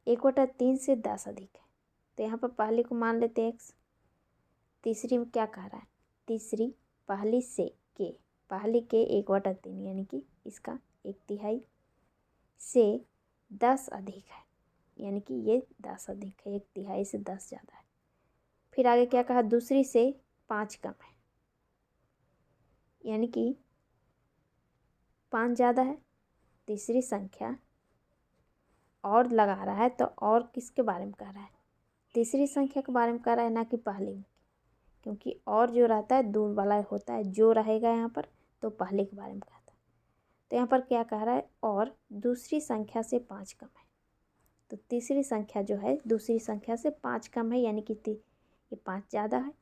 Speaker 1: 1/3 से 10 अधिक है तो यहाँ पर पहली को मान लेते हैं x। तीसरी में क्या कह रहा है, तीसरी पहली के 1/3 यानी कि इसका 1/3 से 10 अधिक है यानी कि ये 10 अधिक है, 1/3 से 10 ज़्यादा है। फिर आगे क्या कहा, दूसरी से 5 कम है यानी कि 5 ज़्यादा है। तीसरी संख्या और लगा रहा है तो और किसके बारे में कह रहा है, तीसरी संख्या के बारे में कह रहा है ना कि पहली, क्योंकि और जो रहता है दूर वाला होता है, जो रहेगा यहाँ पर तो पहले के बारे में कहता है। तो यहाँ पर क्या कह रहा है, और दूसरी संख्या से 5 कम है तो तीसरी संख्या जो है दूसरी संख्या से 5 कम है यानी कि ये 5 ज़्यादा है।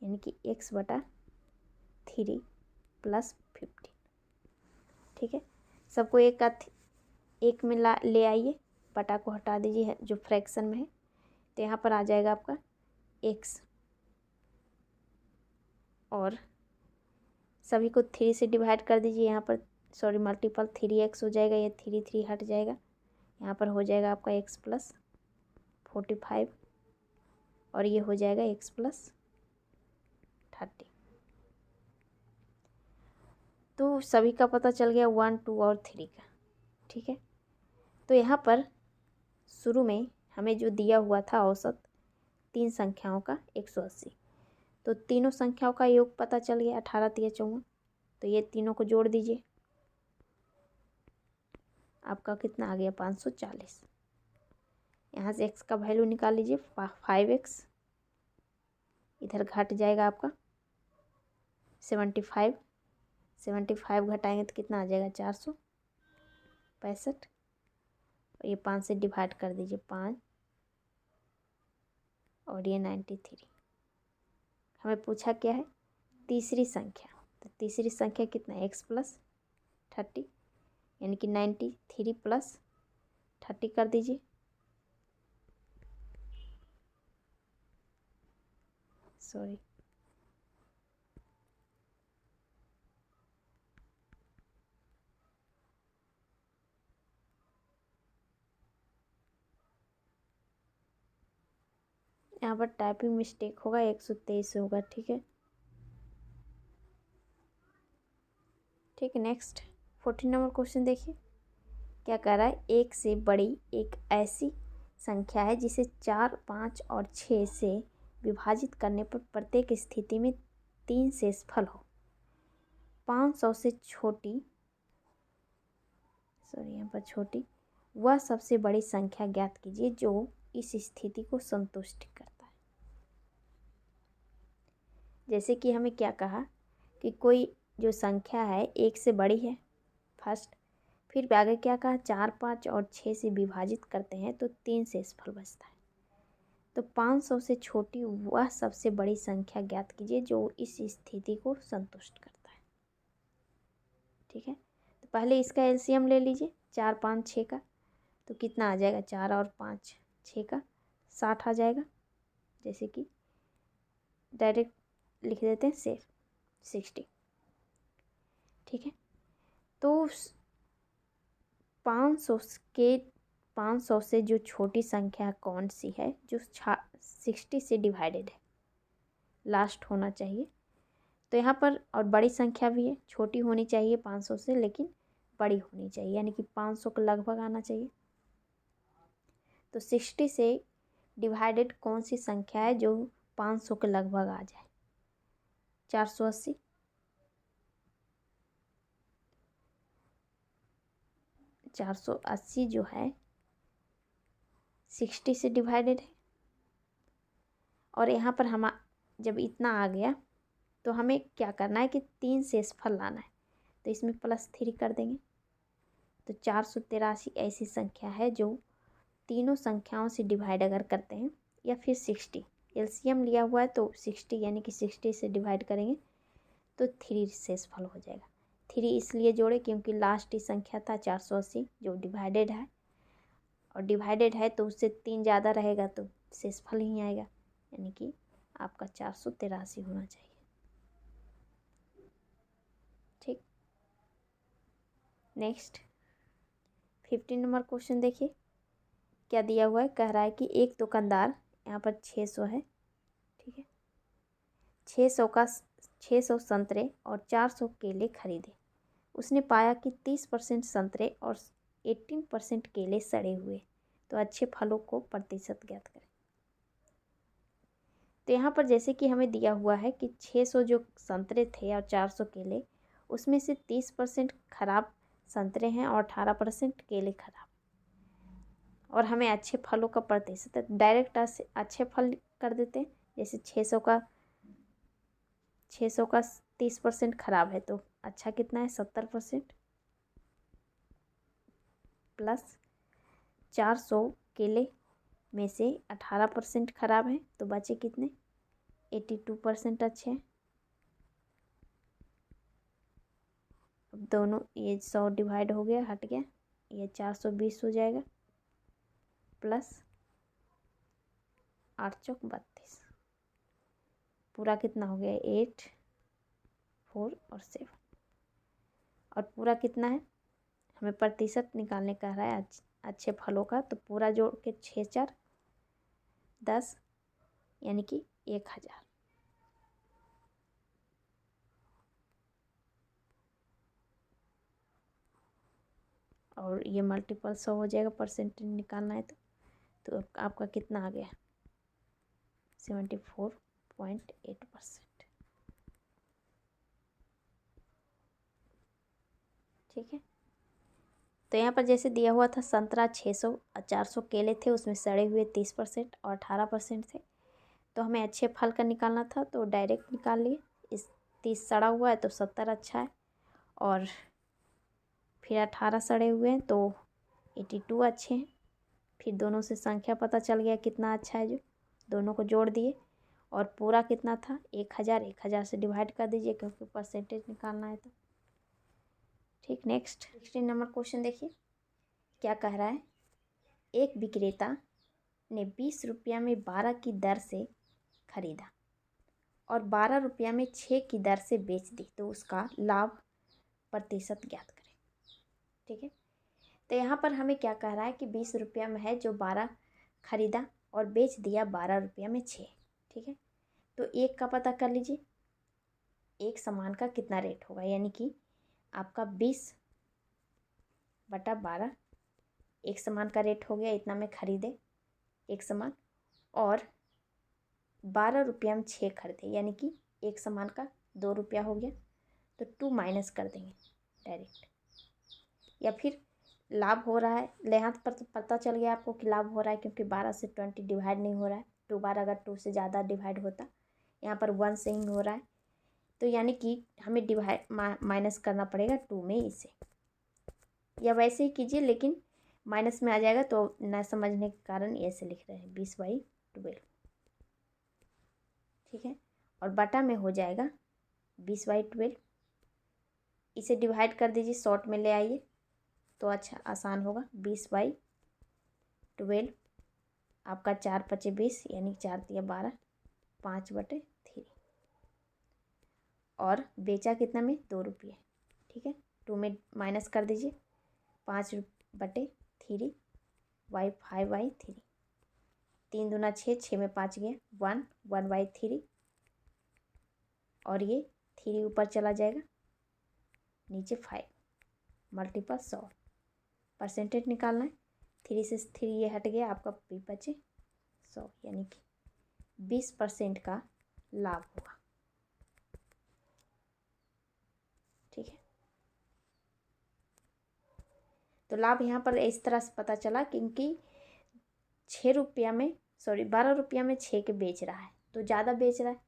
Speaker 1: यानी कि x/3 + 15। ठीक है। सबको एक में ले आइए, बटा को हटा दीजिए जो फ्रैक्शन में है तो यहाँ पर आ जाएगा आपका x और सभी को 3 से डिवाइड कर दीजिए। यहाँ पर मल्टीपल 3x हो जाएगा, ये 3 हट जाएगा, यहाँ पर हो जाएगा आपका x + 45 और ये हो जाएगा x + 30। तो सभी का पता चल गया 1, 2 और 3 का। ठीक है। तो यहाँ पर शुरू में हमें जो दिया हुआ था औसत 3 संख्याओं का 180, तो तीनों संख्याओं का योग पता चल गया 18 × 3 = 54। तो ये तीनों को जोड़ दीजिए, आपका कितना आ गया 540। यहाँ से x का वैल्यू निकाल लीजिए 5x इधर घट जाएगा आपका 75, 75 घटाएंगे तो कितना आ जाएगा 465। और ये 5 से डिवाइड कर दीजिए 5 और ये 93। हमें पूछा क्या है तीसरी संख्या, तो तीसरी संख्या कितना है x + 30 यानी कि 93 + 30 कर दीजिए। सॉरी यहाँ पर टाइपिंग मिस्टेक होगा, 123 होगा। ठीक है, ठीक है। नेक्स्ट 14 नंबर क्वेश्चन देखिए क्या कह रहा है। एक से बड़ी एक ऐसी संख्या है जिसे 4, 5 और 6 से विभाजित करने पर प्रत्येक स्थिति में 3 शेषफल हो। 500 से छोटी, सॉरी यहाँ पर छोटी, वह सबसे बड़ी संख्या ज्ञात कीजिए जो इस स्थिति को संतुष्ट करता है। जैसे कि हमें क्या कहा कि कोई जो संख्या है 1 से बड़ी है फर्स्ट, फिर आगे क्या कहा 4, 5 और 6 से विभाजित करते हैं तो 3 शेषफल बचता है। तो 500 से छोटी वह सबसे बड़ी संख्या ज्ञात कीजिए जो इस स्थिति को संतुष्ट करता है। ठीक है, तो पहले इसका एलसीएम ले लीजिए 4, 5, 6 का, तो कितना आ जाएगा 4 और 5 6 का 60 आ जाएगा। जैसे कि डायरेक्ट लिख देते हैं से 60। ठीक है, तो 500 से जो छोटी संख्या कौन सी है जो 60 से डिवाइडेड है, लास्ट होना चाहिए। तो यहाँ पर और बड़ी संख्या भी है, छोटी होनी चाहिए 500 से लेकिन बड़ी होनी चाहिए, यानी कि 500 के लगभग आना चाहिए। तो 60 से डिवाइडेड कौन सी संख्या है जो 500 के लगभग आ जाए? 480। 480 जो है 60 से डिवाइडेड है। और यहाँ पर हम जब इतना आ गया तो हमें क्या करना है कि 3 शेषफल लाना है, तो इसमें +3 कर देंगे। तो 483 ऐसी संख्या है जो तीनों संख्याओं से डिवाइड अगर करते हैं या फिर 60 एलसीएम लिया हुआ है तो 60 यानी कि 60 से डिवाइड करेंगे तो 3 शेषफल हो जाएगा। 3 इसलिए जोड़े क्योंकि लास्ट ही संख्या था 480 जो डिवाइडेड है, और डिवाइडेड है तो उससे 3 ज़्यादा रहेगा तो शेषफल ही आएगा, यानी कि आपका 483 होना चाहिए। ठीक, नेक्स्ट 15 नंबर क्वेश्चन देखिए क्या दिया हुआ है। कह रहा है कि एक दुकानदार, यहाँ पर 600 है, ठीक है, 600 संतरे और 400 केले खरीदे। उसने पाया कि 30% संतरे और 18% केले सड़े हुए, तो अच्छे फलों को प्रतिशत ज्ञात करें। तो यहाँ पर जैसे कि हमें दिया हुआ है कि 600 जो संतरे थे और 400 केले, उसमें से 30% खराब संतरे हैं और 18% केले खराब, और हमें अच्छे फलों का प्रतिशत डायरेक्ट अच्छे फल कर देते हैं। जैसे 600 का 30% खराब है तो अच्छा कितना है 70%, प्लस 400 केले में से 18% खराब है तो बचे कितने 82% अच्छे हैं। अब दोनों ये 100 डिवाइड हो गया, हट गया, ये 420 हो जाएगा, प्लस 8 चौक 32, पूरा कितना हो गया 8, 4 और 7, और पूरा कितना है हमें प्रतिशत निकालने का रहा है अच्छे फलों का, तो पूरा जोड़ के 6 4 10 यानी कि 1000। और ये मल्टीपल 100 हो जाएगा, परसेंटेज निकालना है तो आपका कितना आ गया 74.8%। ठीक है, तो यहाँ पर जैसे दिया हुआ था संतरा 600 और 400 केले थे, उसमें सड़े हुए 30% और 18% थे, तो हमें अच्छे फल का निकालना था तो डायरेक्ट निकाल लिए। इस 30 सड़ा हुआ है तो 70 अच्छा है, और फिर 18 सड़े हुए हैं तो 82 अच्छे हैं। फिर दोनों से संख्या पता चल गया कितना अच्छा है, जो दोनों को जोड़ दिए, और पूरा कितना था 1000। 1000 से डिवाइड कर दीजिए क्योंकि परसेंटेज निकालना है तो। ठीक, नेक्स्ट 16 नंबर क्वेश्चन देखिए क्या कह रहा है। एक विक्रेता ने 20 रुपया में 12 की दर से खरीदा और 12 रुपया में 6 की दर से बेच दी, तो उसका लाभ प्रतिशत ज्ञात करें। ठीक है, तो यहाँ पर हमें क्या कह रहा है कि 20 रुपया में है जो 12 खरीदा और बेच दिया 12 रुपया में 6। ठीक है, तो एक का पता कर लीजिए, एक सामान का कितना रेट होगा, यानी कि आपका 20/12 एक सामान का रेट हो गया, इतना में खरीदे एक सामान, और 12 रुपया में 6 खरीदे, यानी कि एक सामान का 2 रुपया हो गया, तो 2 माइनस कर देंगे डायरेक्ट। या फिर लाभ हो रहा है, यहाँ पर तो पता चल गया आपको कि लाभ हो रहा है क्योंकि 12 से 20 डिवाइड नहीं हो रहा है। 2 बार अगर 2 से ज़्यादा डिवाइड होता, यहाँ पर 1 से ही हो रहा है, तो यानी कि हमें डिवाइड माइनस करना पड़ेगा 2 में इसे, या वैसे ही कीजिए लेकिन माइनस में आ जाएगा तो न समझने के कारण ऐसे लिख रहे हैं 20/12। ठीक है, और बटा में हो जाएगा 20/12। इसे डिवाइड कर दीजिए, शॉर्ट में ले आइए तो अच्छा आसान होगा। 20/12 आपका 4 × 5 = 20, यानी 4 × 12 5/3, और बेचा कितना में 2 रुपये। ठीक है, 2 में माइनस कर दीजिए, 5/3 y 5/3, 3 दूना 6, 6 में 5 गया 1, 1/3, और ये 3 ऊपर चला जाएगा, नीचे 5 मल्टीपल 100। परसेंटेज निकालना है, 3 से 3 ये हट गया, आपका पी बचे 100, यानी कि 20% का लाभ होगा। ठीक है, तो लाभ यहाँ पर इस तरह से पता चला क्योंकि 6 रुपया में 12 रुपया में 6 के बेच रहा है तो ज़्यादा बेच रहा है।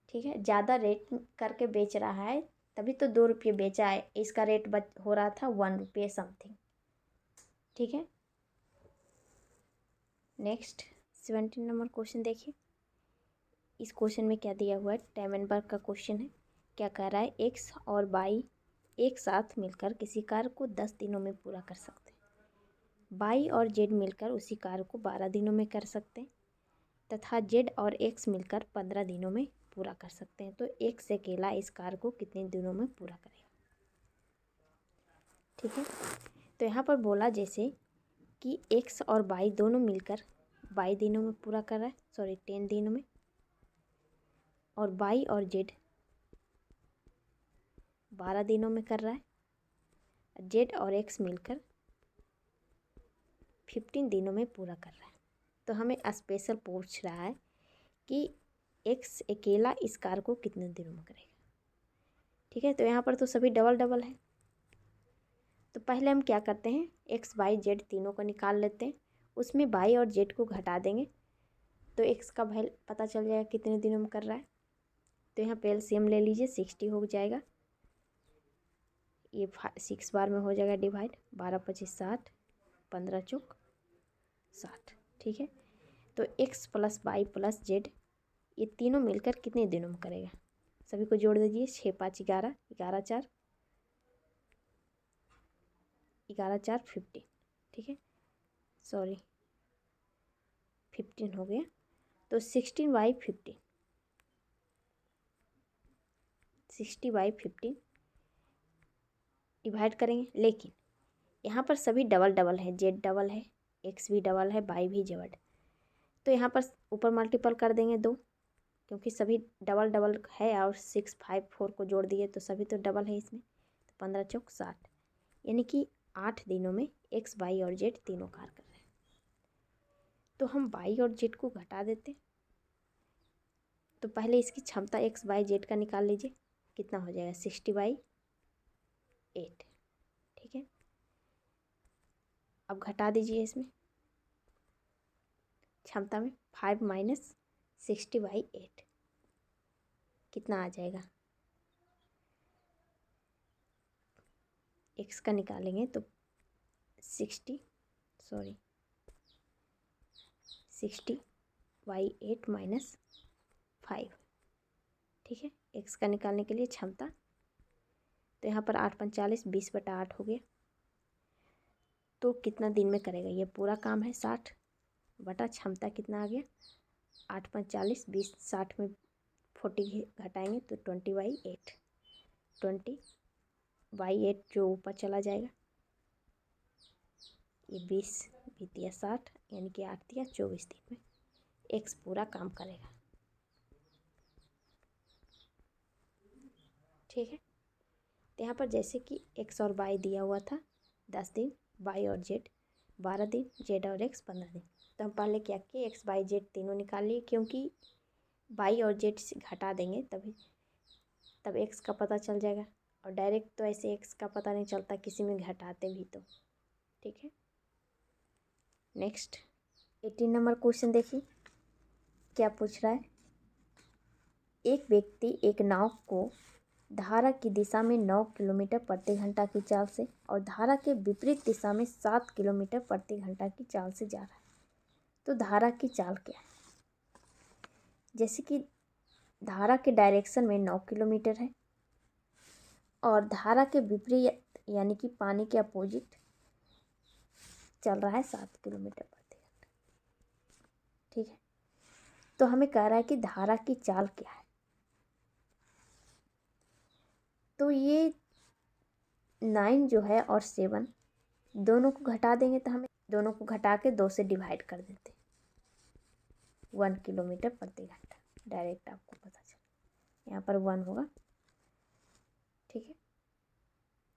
Speaker 1: ठीक है, ज़्यादा रेट करके बेच रहा है, तभी तो 2 रुपये बेचा है। इसका रेट हो रहा था 1 रुपये समथिंग। ठीक है, नेक्स्ट 17 नंबर क्वेश्चन देखिए। इस क्वेश्चन में क्या दिया हुआ है, टेमेनबर्ग का क्वेश्चन है। क्या कह रहा है, एक्स और वाई एक साथ मिलकर किसी कार्य को 10 दिनों में पूरा कर सकते हैं, वाई और जेड मिलकर उसी कार्य को 12 दिनों में कर सकते हैं, तथा जेड और एक्स मिलकर 15 दिनों में पूरा कर सकते हैं। तो एक्स अकेला इस कार्य को कितने दिनों में पूरा करेगा। ठीक है, तो यहाँ पर बोला जैसे कि एक्स और वाई दोनों मिलकर 22 दिनों में पूरा कर रहा है, 10 दिनों में, और वाई और जेड 12 दिनों में कर रहा है, जेड और एक्स मिलकर 15 दिनों में पूरा कर रहा है। तो हमें स्पेशल पूछ रहा है कि एक्स अकेला इस कार्य को कितने दिनों में करेगा। ठीक है, तो यहाँ पर तो सभी डबल डबल है, तो पहले हम क्या करते हैं, एक्स वाई जेड तीनों को निकाल लेते हैं, उसमें वाई और जेड को घटा देंगे तो एक्स का वैल्यू पता चल जाएगा कितने दिनों में कर रहा है। तो यहाँ पे एलसीएम ले लीजिए, 60 हो जाएगा, ये 6 बार में हो जाएगा डिवाइड, 12 × 25 = 60, 15 × 4 = 60। ठीक है, तो x plus y plus z ये तीनों मिलकर कितने दिनों में करेगा, सभी को जोड़ दीजिए, 6 × 5 = 11, 11 × 4 = 15। ठीक है, 15 हो गया, तो 16/15 60/15 डिवाइड करेंगे। लेकिन यहाँ पर सभी डबल डबल है, जेड डबल है, एक्स भी डबल है, वाई भी डबल, तो यहाँ पर ऊपर मल्टीपल कर देंगे 2, क्योंकि सभी डबल डबल है, और 6 5 4 को जोड़ दिए तो सभी तो डबल है इसमें, तो 15 × 4 = 60, यानी कि 8 दिनों में एक्स वाई और जेड तीनों कार्य कर रहे हैं। तो हम वाई और जेड को घटा देते, तो पहले इसकी क्षमता एक्स वाई जेड का निकाल लीजिए, कितना हो जाएगा 60/8। ठीक है, अब घटा दीजिए इसमें, क्षमता में 5 माइनस 60/8 कितना आ जाएगा। x का निकालेंगे तो 60/8 माइनस 5, ठीक है। x का निकालने के लिए क्षमता, तो यहाँ पर 8 45 20/8 हो गया। तो कितना दिन में करेगा ये पूरा काम है 60 बटा क्षमता कितना आ गया 8 45 20, 60 में 40 घटाएंगे तो 20/8, 20/8 जो ऊपर चला जाएगा, ये 20 बीतिया 60 यानी कि 8 दिया 24 दिन में x पूरा काम करेगा, ठीक है। तो यहाँ पर जैसे कि x और y दिया हुआ था 10 दिन, y और z 12 दिन, z और x 15 दिन। तो हम पहले क्या किए x y z तीनों निकाल लिए, क्योंकि y और z से घटा देंगे तब x का पता चल जाएगा, और डायरेक्ट तो ऐसे x का पता नहीं चलता, किसी में घटाते भी तो, ठीक है। नेक्स्ट 18 नंबर क्वेश्चन देखिए क्या पूछ रहा है। एक व्यक्ति एक नाव को धारा की दिशा में 9 किलोमीटर प्रति घंटा की चाल से और धारा के विपरीत दिशा में 7 किलोमीटर प्रति घंटा की चाल से जा रहा है, तो धारा की चाल क्या है। जैसे कि धारा के डायरेक्शन में 9 किलोमीटर है और धारा के विपरीत यानी कि पानी के अपोजिट चल रहा है 7 किलोमीटर प्रति घंटा, ठीक है। तो हमें कह रहा है कि धारा की चाल क्या है। तो ये 9 जो है और 7 दोनों को घटा देंगे, तो हमें दोनों को घटा के 2 से डिवाइड कर देते, 1 किलोमीटर प्रति घंटा, डायरेक्ट आपको पता चला यहाँ पर 1 होगा, ठीक है।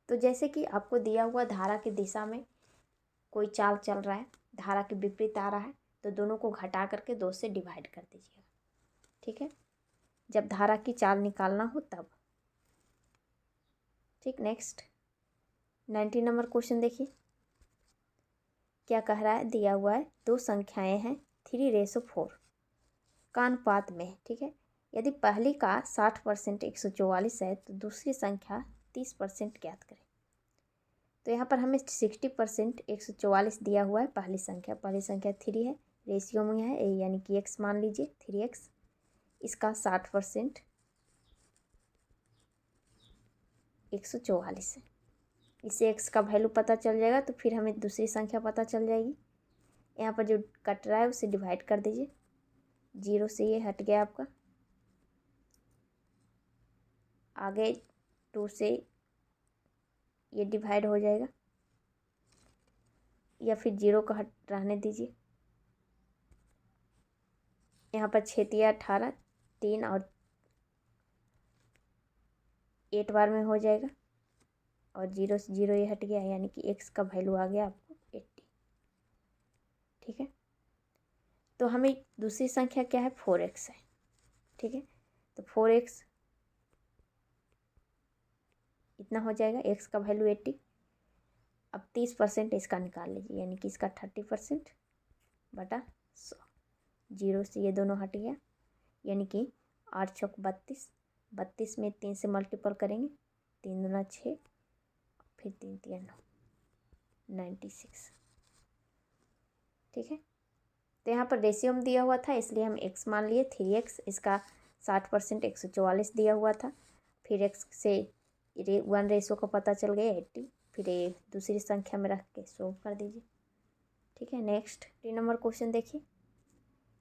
Speaker 1: तो जैसे कि आपको दिया हुआ धारा की दिशा में कोई चाल चल रहा है, धारा के विपरीत आ रहा है, तो दोनों को घटा करके 2 से डिवाइड कर दीजिएगा, ठीक है, जब धारा की चाल निकालना हो तब, ठीक। नेक्स्ट 19 नंबर क्वेश्चन देखिए क्या कह रहा है। दिया हुआ है 2 संख्याएं हैं 3:4 का अनुपात में, ठीक है। यदि पहली का 60% 144 है तो दूसरी संख्या 30% ज्ञात करें। तो यहाँ पर हमें 60% 144 दिया हुआ है, पहली संख्या 3 है, रेशियो में है यानी कि x मान लीजिए 3x, इसका 60% 144 है, इससे x का वैल्यू पता चल जाएगा, तो फिर हमें दूसरी संख्या पता चल जाएगी। यहाँ पर जो कट रहा है उसे डिवाइड कर दीजिए, 0 से ये हट गया आपका, आगे 2 से ये डिवाइड हो जाएगा, या फिर 0 का हट रहने दीजिए। यहाँ पर 6 या 18 3 और 8 बार में हो जाएगा, और 0 से 0 ये हट गया, यानी कि x का वैल्यू आ गया आपको 80, ठीक है। तो हमें दूसरी संख्या क्या है 4x है, ठीक है। तो 4x इतना हो जाएगा, x का वैल्यू 80। अब 30% इसका निकाल लीजिए, यानी कि इसका 30% बटा 100, 0 से ये दोनों हट गया, यानी कि 8 चौक 32, 32 में 3 से मल्टीपल करेंगे, 3 दूना 6, फिर 3 तिया 9, 96, ठीक है। तो यहाँ पर रेशियो में दिया हुआ था इसलिए हम x मान लिए 3x, इसका 60% 144 दिया हुआ था, फिर x से 1 रेशियो का पता चल गया 80, फिर दूसरी संख्या में रख के सोल्व कर दीजिए, ठीक है। नेक्स्ट 3 नंबर क्वेश्चन देखिए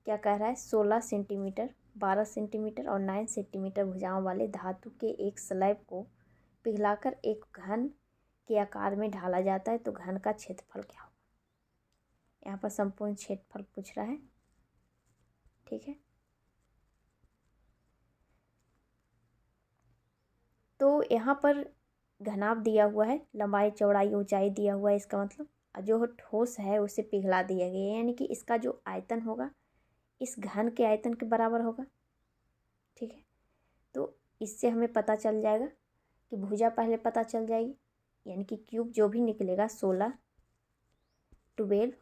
Speaker 1: क्या कह रहा है। 16 सेंटीमीटर 12 सेंटीमीटर और 9 सेंटीमीटर भुजाओं वाले धातु के एक स्लैब को पिघलाकर एक घन के आकार में ढाला जाता है, तो घन का क्षेत्रफल क्या होगा। यहाँ पर संपूर्ण क्षेत्रफल पूछ रहा है, ठीक है। तो यहाँ पर घनाभ दिया हुआ है, लंबाई चौड़ाई ऊंचाई दिया हुआ है, इसका मतलब जो ठोस है उसे पिघला दिया गया है, यानी कि इसका जो आयतन होगा इस घन के आयतन के बराबर होगा, ठीक है। तो इससे हमें पता चल जाएगा कि भुजा पहले पता चल जाएगी, यानी कि क्यूब जो भी निकलेगा 16, 12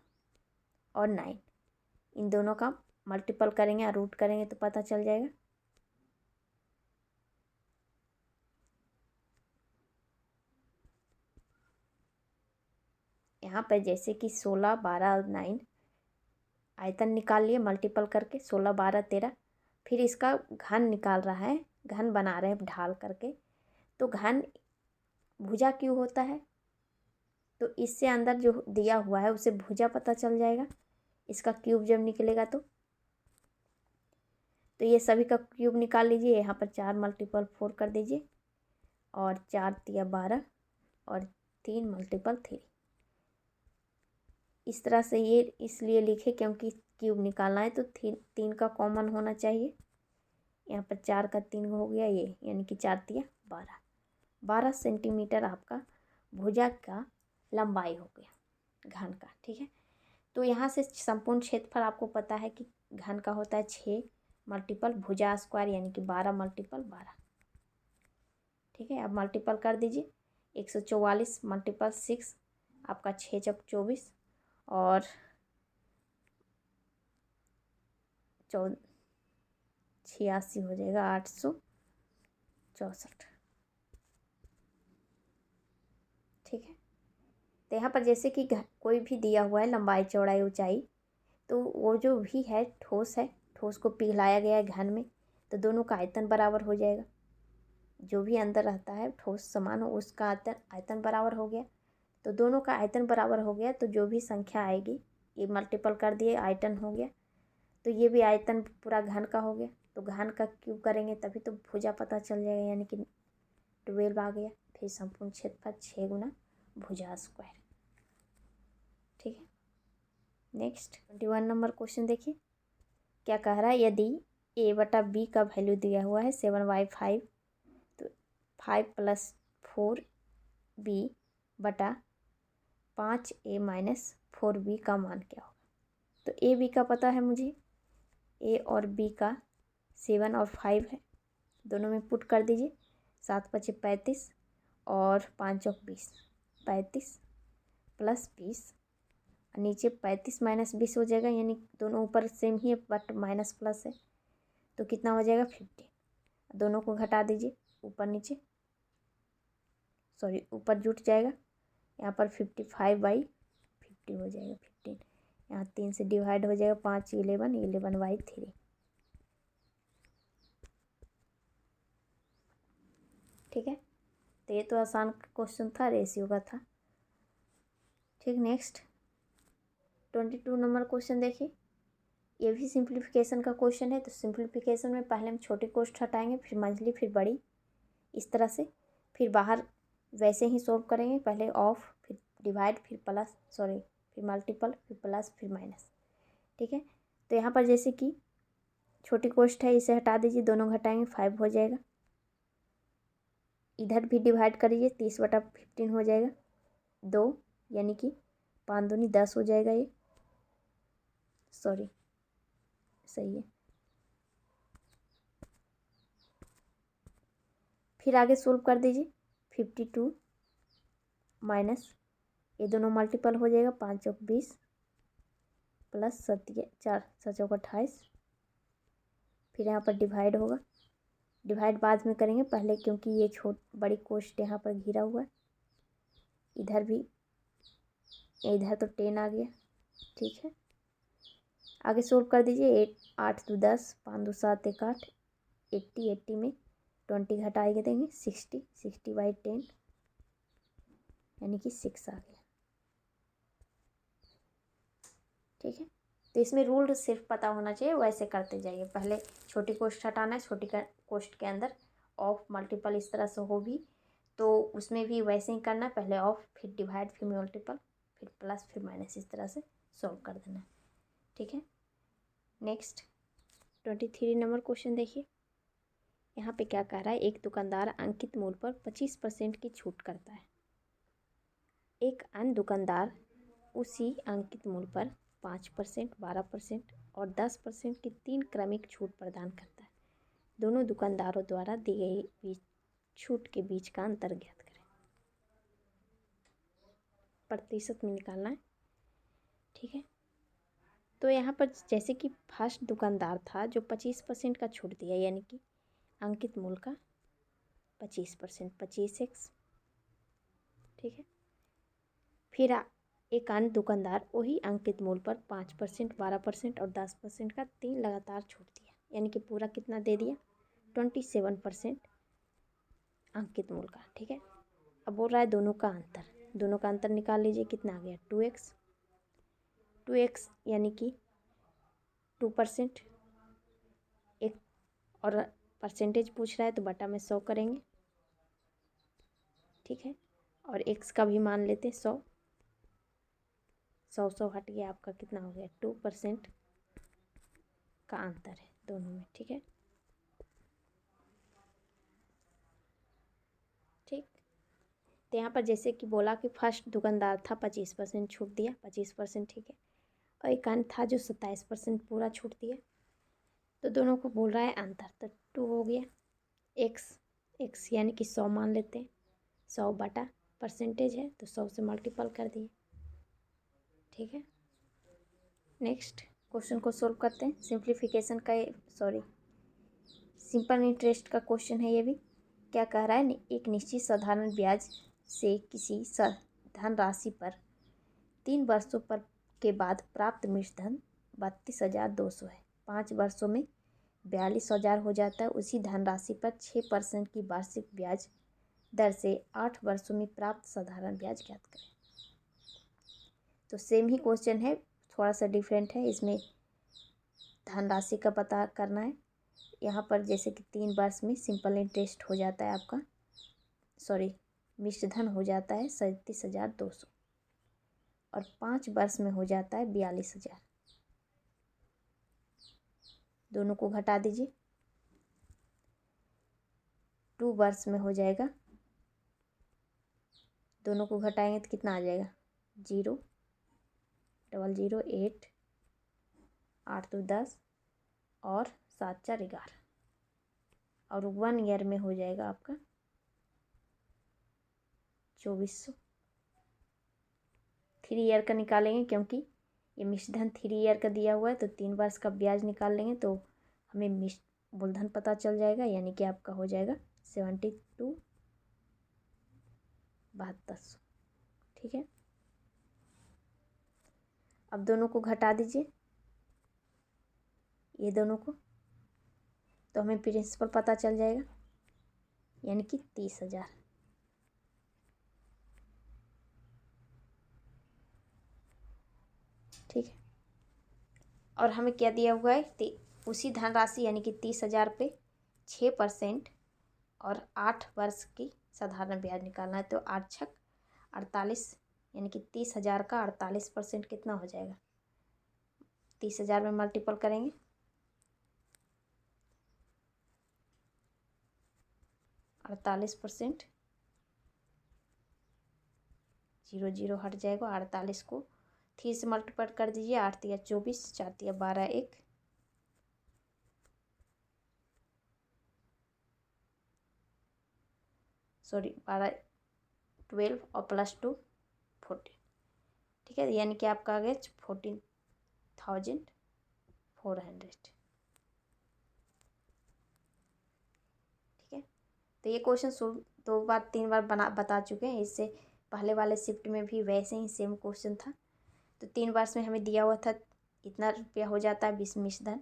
Speaker 1: और 9 इन दोनों का मल्टीपल करेंगे और रूट करेंगे तो पता चल जाएगा। यहाँ पर जैसे कि 16, 12 और 9 आयतन निकाल लिए मल्टीपल करके, 16, 12, 13। फिर इसका घन निकाल रहा है, घन बना रहे हैं ढाल करके। तो घन भुजा क्यों होता है, तो इससे अंदर जो दिया हुआ है उसे भुजा पता चल जाएगा। इसका क्यूब जब निकलेगा तो ये सभी का क्यूब निकाल लीजिए। यहाँ पर 4 मल्टीपल 4 कर दीजिए और 4 तिया 12 और 3 मल्टीपल 3। इस तरह से ये इसलिए लिखे क्योंकि क्यूब निकालना है तो 3 का कॉमन होना चाहिए। यहाँ पर 4 का 3 हो गया ये, यानी कि 4 तिया 12। 12 सेंटीमीटर आपका भुजा का लंबाई हो गया घन का। ठीक है, तो यहाँ से संपूर्ण क्षेत्रफल आपको पता है कि घन का होता है 6 मल्टीपल भुजा स्क्वायर, यानी कि 12 मल्टीपल 12। ठीक है, अब मल्टीपल कर दीजिए। 144 मल्टीपल 6 आपका 6 चौक 24 और 86 हो जाएगा 864। ठीक है, तो यहाँ पर जैसे कि कोई भी दिया हुआ है लंबाई चौड़ाई ऊंचाई, तो वो जो भी है ठोस है, ठोस को पिघलाया गया है घन में, तो दोनों का आयतन बराबर हो जाएगा। जो भी अंदर रहता है ठोस समान हो उसका आयतन बराबर हो गया। तो दोनों का आयतन बराबर हो गया तो जो भी संख्या आएगी, ये मल्टीपल कर दिए आयतन हो गया, तो ये भी आयतन पूरा घन का हो गया। तो घन का क्यूब करेंगे तभी तो भुजा पता चल जाएगा, यानी कि 12 आ गया। फिर संपूर्ण क्षेत्रफल 6 गुना भुजा स्क्वायर। ठीक है, नेक्स्ट 21 नंबर क्वेश्चन देखिए क्या कह रहा है। यदि a/b का वैल्यू दिया हुआ है 7/5, तो 5 + 4b/5a - 4b का मान क्या होगा। तो a b का पता है मुझे, a और b का 7 और 5 है, दोनों में पुट कर दीजिए। 7 × 5 = 35 और 5 चौक 20, 35 + 20, नीचे 35 - 20 हो जाएगा, यानी दोनों ऊपर सेम ही है बट माइनस प्लस है, तो कितना हो जाएगा 50। दोनों को घटा दीजिए, ऊपर नीचे ऊपर जुट जाएगा। यहाँ पर 55/50 हो जाएगा 15। यहाँ 3 से डिवाइड हो जाएगा, 5 11 11/3। ठीक है, तो ये तो आसान क्वेश्चन था, रेशियो का था। ठीक, नेक्स्ट 22 नंबर क्वेश्चन देखिए। ये भी सिंप्लीफिकेशन का क्वेश्चन है। तो सिंप्लीफिकेशन में पहले हम छोटी कोष्ठ हटाएंगे, फिर मंझली, फिर बड़ी, इस तरह से। फिर बाहर वैसे ही सॉल्व करेंगे, पहले ऑफ, फिर डिवाइड, फिर फिर मल्टीपल, फिर प्लस, फिर माइनस। ठीक है, तो यहाँ पर जैसे कि छोटी कोष्ठ है, इसे हटा दीजिए, दोनों घटाएंगे 5 हो जाएगा। इधर भी डिवाइड करिए, 30/15 हो जाएगा 2, यानी कि 5 दूनी 10 हो जाएगा। ये सही है। फिर आगे सोल्व कर दीजिए। 52 माइनस, ये दोनों मल्टीपल हो जाएगा, 5 चौक 20 प्लस 4 चौक 28। फिर यहाँ पर डिवाइड होगा, डिवाइड बाद में करेंगे पहले, क्योंकि ये बड़ी कोष्ठ यहाँ पर घिरा हुआ है। इधर भी, इधर तो 10 आ गया। ठीक है, आगे सोल्व कर दीजिए। 8 2 10, 5 2 7 1 8, 80 में 20 घटाएंगे देंगे 60, 60/10, यानी कि 6 आ गया। ठीक है, तो इसमें रूल सिर्फ पता होना चाहिए, वैसे करते जाइए। पहले छोटी कोष्ठ हटाना है, छोटी कोष्ठ के अंदर ऑफ मल्टीपल इस तरह से हो भी, तो उसमें भी वैसे ही करना है। पहले ऑफ, फिर डिवाइड, फिर मल्टीपल, फिर प्लस, फिर माइनस, इस तरह से सॉल्व कर देना है। ठीक है, नेक्स्ट 23 नंबर क्वेश्चन देखिए। यहाँ पे क्या कह रहा है। एक दुकानदार अंकित मूल्य पर 25% की छूट करता है। एक अन्य दुकानदार उसी अंकित मूल्य पर 5%, 12% और 10% की 3 क्रमिक छूट प्रदान करता है। दोनों दुकानदारों द्वारा दी गई छूट के बीच का अंतर ज्ञात करें। प्रतिशत में निकालना है। ठीक है, तो यहाँ पर जैसे कि फर्स्ट दुकानदार था जो 25% का छूट दिया, यानी कि अंकित मूल्य का 25%, 25x, ठीक है। फिर एक अन्य दुकानदार वही अंकित मूल्य पर 5%, 12% और 10% का 3 लगातार छूट दिया, यानी कि पूरा कितना दे दिया, 27% अंकित मूल्य का, ठीक है। अब बोल रहा है दोनों का अंतर निकाल लीजिए, कितना आ गया, 2x यानी कि 2%, एक और परसेंटेज पूछ रहा है तो बटा में 100 करेंगे, ठीक है। और x का भी मान लेते हैं 100, 100 हट गया, आपका कितना हो गया, 2% का अंतर है दोनों में, ठीक है। ठीक, तो यहाँ पर जैसे कि बोला कि फर्स्ट दुकानदार था 25% छूट दिया, 25%, ठीक है। और एक अन्य था जो 27% पूरा छूट दिया, तो दोनों को बोल रहा है अंतर, तो 2 हो गया, x यानी कि 100 मान लेते हैं, 100 बटा परसेंटेज है तो 100 से मल्टीपल कर दिए, ठीक है। नेक्स्ट क्वेश्चन को सोल्व करते हैं। सिंप्लीफिकेशन का सिंपल इंटरेस्ट का क्वेश्चन है ये भी। क्या कह रहा है, एक निश्चित साधारण ब्याज से किसी धनराशि पर 3 वर्षों पर के बाद प्राप्त मिश्रधन 32,200 है। 5 वर्षों में 42,000 हो जाता है। उसी धनराशि पर 6% की वार्षिक ब्याज दर से 8 वर्षों में प्राप्त साधारण ब्याज ज्ञात करें। तो सेम ही क्वेश्चन है, थोड़ा सा डिफरेंट है, इसमें धनराशि का पता करना है। यहाँ पर जैसे कि 3 वर्ष में सिंपल इंटरेस्ट हो जाता है आपका, मिश्रधन हो जाता है 37,200 और 5 वर्ष में हो जाता है 42,000। दोनों को घटा दीजिए, 2 वर्ष में हो जाएगा, दोनों को घटाएंगे तो कितना आ जाएगा, 0, 0, 8, 8 2 10 और 7 4 11 और 1 ईयर में हो जाएगा आपका 2400। 3 ईयर का निकालेंगे क्योंकि ये मिश्रधन 3 ईयर का दिया हुआ है, तो 3 वर्ष का ब्याज निकाल लेंगे तो हमें मूलधन पता चल जाएगा, यानी कि आपका हो जाएगा 72,200, ठीक है। अब दोनों को घटा दीजिए, ये दोनों को, तो हमें प्रिंसिपल पता चल जाएगा, यानी कि 30,000, ठीक है। और हमें क्या दिया हुआ है, उसी धनराशि यानी कि 30,000 पे 6% और 8 वर्ष की साधारण ब्याज निकालना है। तो 8 छक 48, यानी कि 30,000 का 48% कितना हो जाएगा, 30,000 में मल्टीपल करेंगे, 48%, 0 0 हट जाएगा, 48 को 3 से मल्टीपल कर दीजिए, 8 तिया 24, 4 तिया 12, 1 12 12 और +2 14, ठीक है। यानी कि आपका आ गया 14,400, ठीक है। तो ये क्वेश्चन 2 बार 3 बार बता चुके हैं, इससे पहले वाले शिफ्ट में भी वैसे ही सेम क्वेश्चन था। तो 3 वर्ष में हमें दिया हुआ था इतना रुपया हो जाता है मिश्रधन,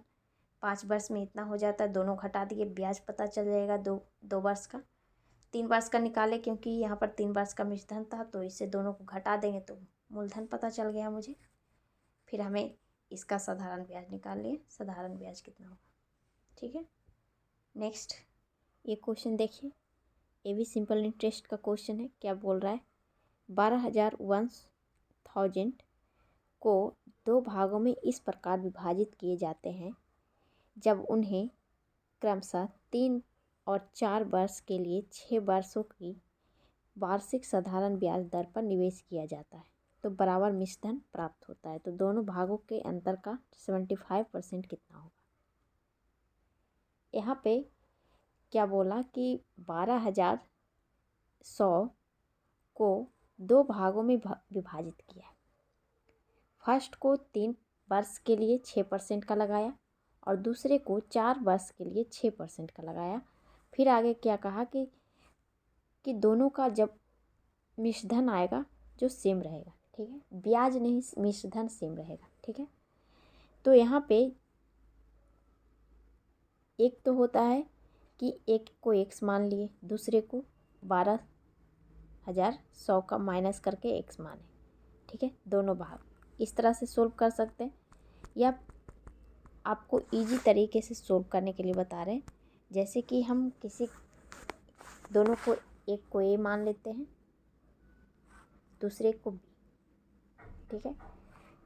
Speaker 1: 5 वर्ष में इतना हो जाता है, दोनों घटा दिए, ब्याज पता चल जाएगा 2 वर्ष का। 3 वर्ष का निकाले क्योंकि यहाँ पर 3 वर्ष का मिश्रधन था, तो इससे दोनों को घटा देंगे तो मूलधन पता चल गया मुझे। फिर हमें इसका साधारण ब्याज निकाल लिए, साधारण ब्याज कितना होगा, ठीक है। नेक्स्ट ये क्वेश्चन देखिए, ये भी सिंपल इंटरेस्ट का क्वेश्चन है। क्या बोल रहा है, 12,000 को 2 भागों में इस प्रकार विभाजित किए जाते हैं जब उन्हें क्रमशः 3 और 4 वर्ष के लिए 6 वर्षों की वार्षिक साधारण ब्याज दर पर निवेश किया जाता है तो बराबर मिश्रधन प्राप्त होता है। तो दोनों भागों के अंतर का 75% कितना होगा। यहाँ पे क्या बोला कि 12,100 को 2 भागों में विभाजित किया। फर्स्ट को 3 वर्ष के लिए 6% का लगाया और दूसरे को 4 वर्ष के लिए 6% का लगाया। फिर आगे क्या कहा कि दोनों का जब मिश्रधन आएगा जो सेम रहेगा, ठीक है, ब्याज नहीं मिश्रधन सेम रहेगा, ठीक है। तो यहाँ पे एक तो होता है कि एक को x मान लिए, दूसरे को 12,100 का माइनस करके x माने, ठीक है, दोनों भाग। इस तरह से सोल्व कर सकते हैं या आपको इजी तरीके से सोल्व करने के लिए बता रहे हैं। जैसे कि हम किसी दोनों को, एक को a मान लेते हैं, दूसरे को b, ठीक है।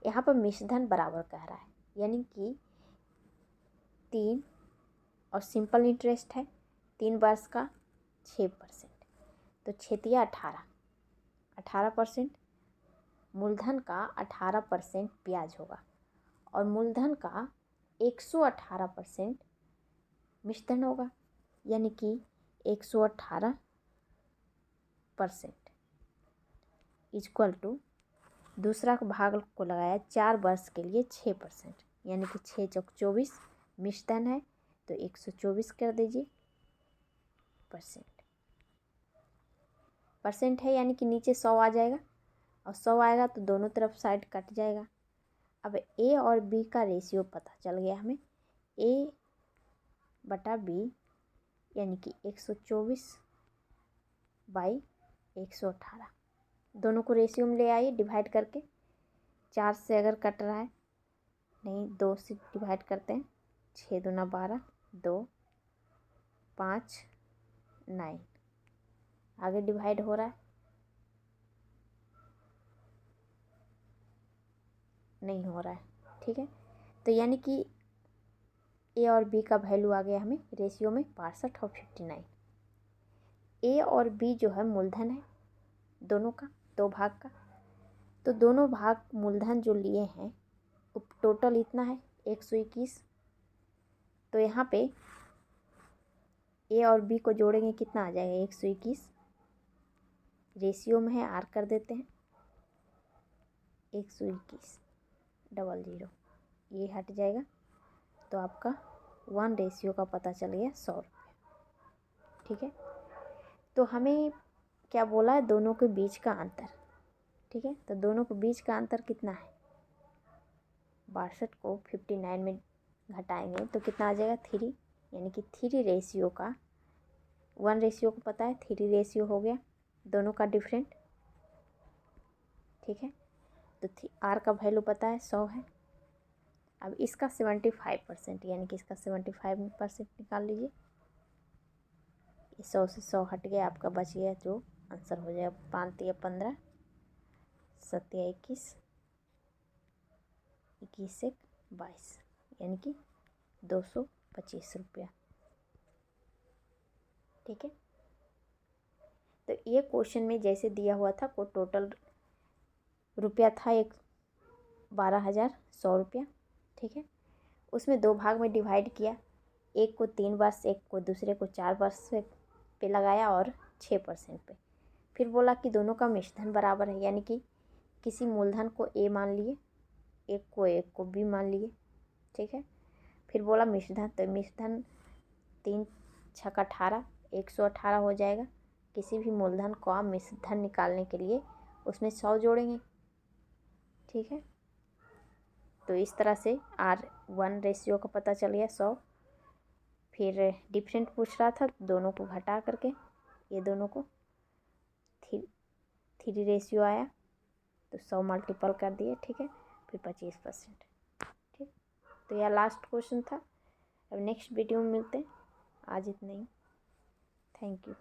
Speaker 1: यहाँ पर मिश्रधन बराबर कह रहा है, यानी कि 3 और सिंपल इंटरेस्ट है 3 वर्ष का 6%, तो 6 18% मूलधन का 18% ब्याज होगा और मूलधन का 118% मिश्रधन होगा, यानी कि 118% इक्वल टू दूसरा भाग को लगाया 4 वर्ष के लिए 6%, यानी कि 6 चौक 24 मिश्रधन है तो 124 कर दीजिए परसेंट है, यानी कि नीचे 100 आ जाएगा और 100 आएगा तो दोनों तरफ साइड कट जाएगा। अब ए और बी का रेशियो पता चल गया हमें, a बटा b यानी कि 124/118, दोनों को रेशियो में ले आइए डिवाइड करके। 4 से अगर कट रहा है, नहीं 2 से डिवाइड करते हैं, 6 दूना 12, 2 5 9, आगे डिवाइड हो रहा है, नहीं हो रहा है, ठीक है। तो यानी कि ए और बी का वैल्यू आ गया हमें रेशियो में 62 और 59। ए और बी जो है मूलधन है दोनों का, 2 भाग का, तो दोनों भाग मूलधन जो लिए हैं टोटल इतना है 121। तो यहाँ पे ए और बी को जोड़ेंगे कितना आ जाएगा 121, रेशियो में है आर कर देते हैं 121/00, ये हट जाएगा तो आपका 1 रेशियो का पता चल गया 100 रुपये, ठीक है। तो हमें क्या बोला है, दोनों के बीच का अंतर, ठीक है। तो दोनों के बीच का अंतर कितना है, 62 को 59 में घटाएंगे तो कितना आ जाएगा 3, यानी कि 3 रेशियो का 1 रेशियो को पता है, 3 रेशियो हो गया दोनों का डिफरेंट, ठीक है। तो आर का वैल्यू पता है 100 है। अब इसका 75%, यानी कि इसका 75% निकाल लीजिए, 100 से 100 हट गया, आपका बच गया जो आंसर हो जाएगा 5 तिया 15, 7 तिया 21, 21 से 22, यानी कि 225 रुपया, ठीक है। तो ये क्वेश्चन में जैसे दिया हुआ था को टोटल रुपया था 12,100 रुपया, ठीक है। उसमें 2 भाग में डिवाइड किया, एक को 3 वर्ष, एक को दूसरे को 4 वर्ष पे लगाया और 6% पे। फिर बोला कि दोनों का मिश्रधन बराबर है, यानी कि किसी मूलधन को ए मान लिए, एक को बी मान लिए, ठीक है। फिर बोला मिश्रधन, तो मिश्रधन 3 छक 18, 118 हो जाएगा। किसी भी मूलधन को आप मिश्रधन निकालने के लिए उसमें 100 जोड़ेंगे, ठीक है। तो इस तरह से R1 रेशियो का पता चल गया 100। फिर डिफरेंट पूछ रहा था, दोनों को घटा करके ये दोनों को 3 रेशियो आया तो 100 मल्टीपल कर दिए, ठीक है। फिर 25%, ठीक। तो यह लास्ट क्वेश्चन था। अब नेक्स्ट वीडियो में मिलते हैं, आज इतना ही, थैंक यू।